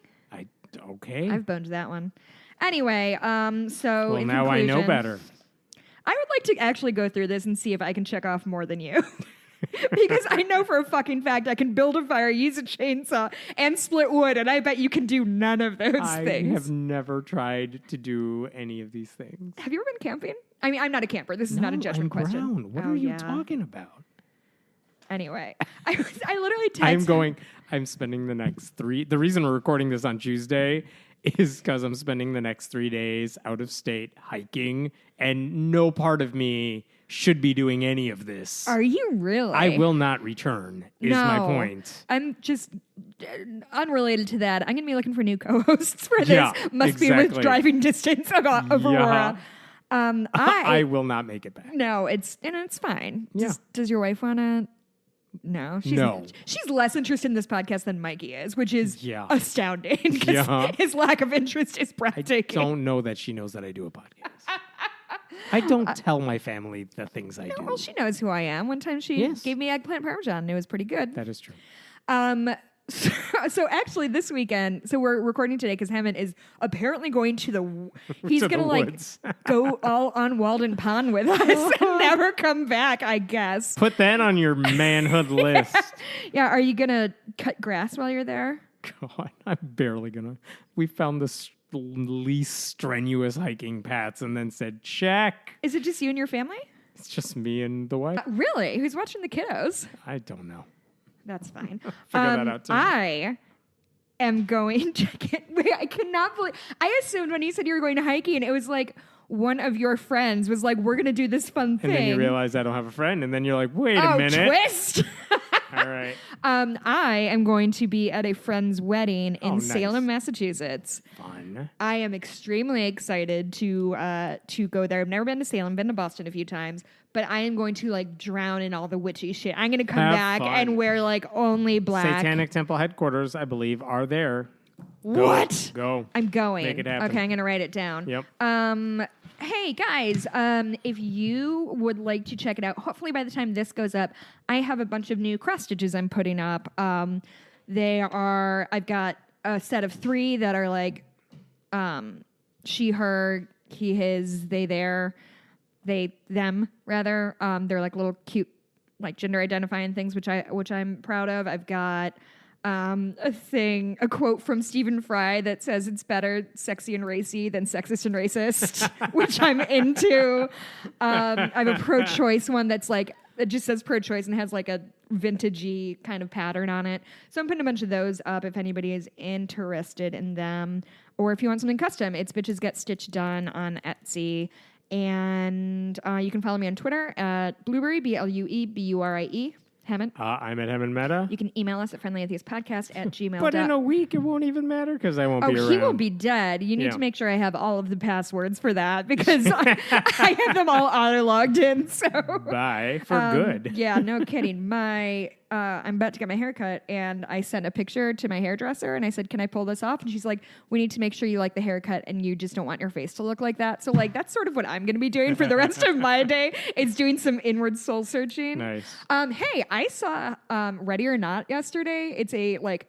Okay. I've boned that one. Anyway, so well, now I know better. I would like to actually go through this and see if I can check off more than you. Because I know for a fucking fact I can build a fire, use a chainsaw, and split wood, and I bet you can do none of those things. I have never tried to do any of these things. Have you ever been camping? I mean, I'm not a camper. This is not a judgment question. Brown. What are you talking about? Anyway, I literally texted. I'm spending the next 3. The reason we're recording this on Tuesday is because I'm spending the next 3 days out of state hiking, and no part of me should be doing any of this. Are you really? I will not return, is my point. I'm just unrelated to that. I'm going to be looking for new co-hosts for this. Yeah, Must be with driving distance of Aurora. I will not make it back. No, it's fine. Yeah. Does your wife want to? No, she's less interested in this podcast than Mikey is, which is astounding. His lack of interest is breathtaking. I don't know that she knows that I do a podcast. I don't tell my family the things I do. Well, she knows who I am. One time she gave me eggplant parmesan, and it was pretty good. That is true. So actually this weekend, so we're recording today because Hammond is apparently going to he's going to like go all on Walden Pond with us and never come back, I guess. Put that on your manhood list. Yeah. Are you going to cut grass while you're there? God, I'm barely going to. We found this least strenuous hiking paths and then said, check. Is it just you and your family? It's just me and the wife. Really? Who's watching the kiddos? I don't know. That's fine. Figure that out too. I am going to wait, I cannot believe. I assumed when you said you were going to hiking, it was like one of your friends was like, we're going to do this fun thing. And then you realize I don't have a friend. And then you're like, wait a minute. Twist. All right. I am going to be at a friend's wedding in Salem, Massachusetts. Fun. I am extremely excited to go there. I've never been to Salem, been to Boston a few times, but I am going to like drown in all the witchy shit. I'm going to come back and wear like only black. Satanic Temple headquarters, I believe, are there. What? Go. I'm going. Make it happen. Okay, I'm going to write it down. Yep. Hey guys, if you would like to check it out, hopefully by the time this goes up, I have a bunch of new cross stitches I'm putting up. I've got a set of 3 that are like she, her, he, his, they, their, they, them, rather. They're like little cute, like gender identifying things, which I'm proud of. I've got a quote from Stephen Fry that says it's better sexy and racy than sexist and racist, which I'm into. I have a pro-choice one that's like, it just says pro-choice and has like a vintagey kind of pattern on it. So I'm putting a bunch of those up if anybody is interested in them. Or if you want something custom, it's Bitches Get Stitched Done on Etsy. And you can follow me on Twitter at Blueberry, BLUEBURIE. Hammond? I'm at Hammond Meta. You can email us at friendlyatheistpodcast@gmail.com. But in a week, it won't even matter because I won't be around. Oh, he will be dead. You need to make sure I have all of the passwords for that because I have them all auto-logged in. So bye for good. Yeah, no kidding. I'm about to get my hair cut, and I sent a picture to my hairdresser, and I said, can I pull this off? And she's like, we need to make sure you like the haircut, and you just don't want your face to look like that. So, like, that's sort of what I'm going to be doing for the rest of my day. It's doing some inward soul searching. Nice. Hey, I saw Ready or Not yesterday. It's a, like,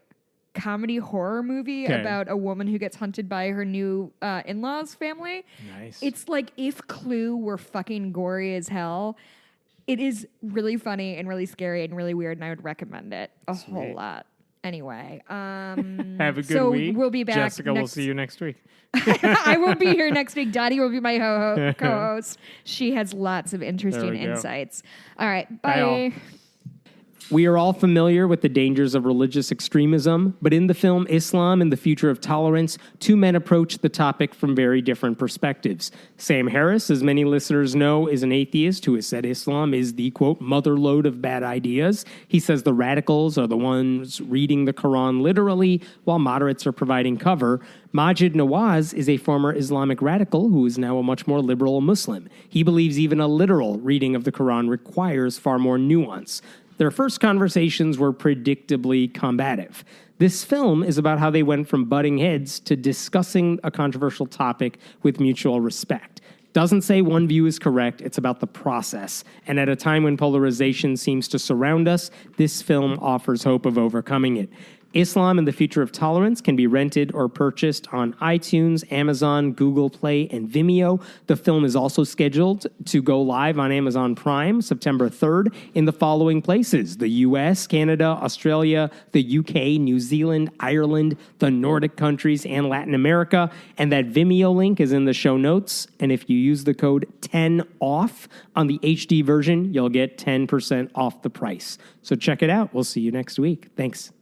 comedy horror movie about a woman who gets hunted by her new in-laws family. Nice. It's like if Clue were fucking gory as hell. It is really funny and really scary and really weird, and I would recommend it a whole lot. Anyway, have a good week. We'll be back. Jessica, we'll see you next week. I will be here next week. Dottie will be my co-host. She has lots of interesting insights. All right, bye. We are all familiar with the dangers of religious extremism, but in the film Islam and the Future of Tolerance, 2 men approach the topic from very different perspectives. Sam Harris, as many listeners know, is an atheist who has said Islam is the, quote, motherlode of bad ideas. He says the radicals are the ones reading the Quran literally, while moderates are providing cover. Majid Nawaz is a former Islamic radical who is now a much more liberal Muslim. He believes even a literal reading of the Quran requires far more nuance. Their first conversations were predictably combative. This film is about how they went from butting heads to discussing a controversial topic with mutual respect. Doesn't say one view is correct, it's about the process. And at a time when polarization seems to surround us, this film offers hope of overcoming it. Islam and the Future of Tolerance can be rented or purchased on iTunes, Amazon, Google Play, and Vimeo. The film is also scheduled to go live on Amazon Prime September 3rd in the following places: the US, Canada, Australia, the UK, New Zealand, Ireland, the Nordic countries, and Latin America. And that Vimeo link is in the show notes. And if you use the code 10OFF on the HD version, you'll get 10% off the price. So check it out. We'll see you next week. Thanks.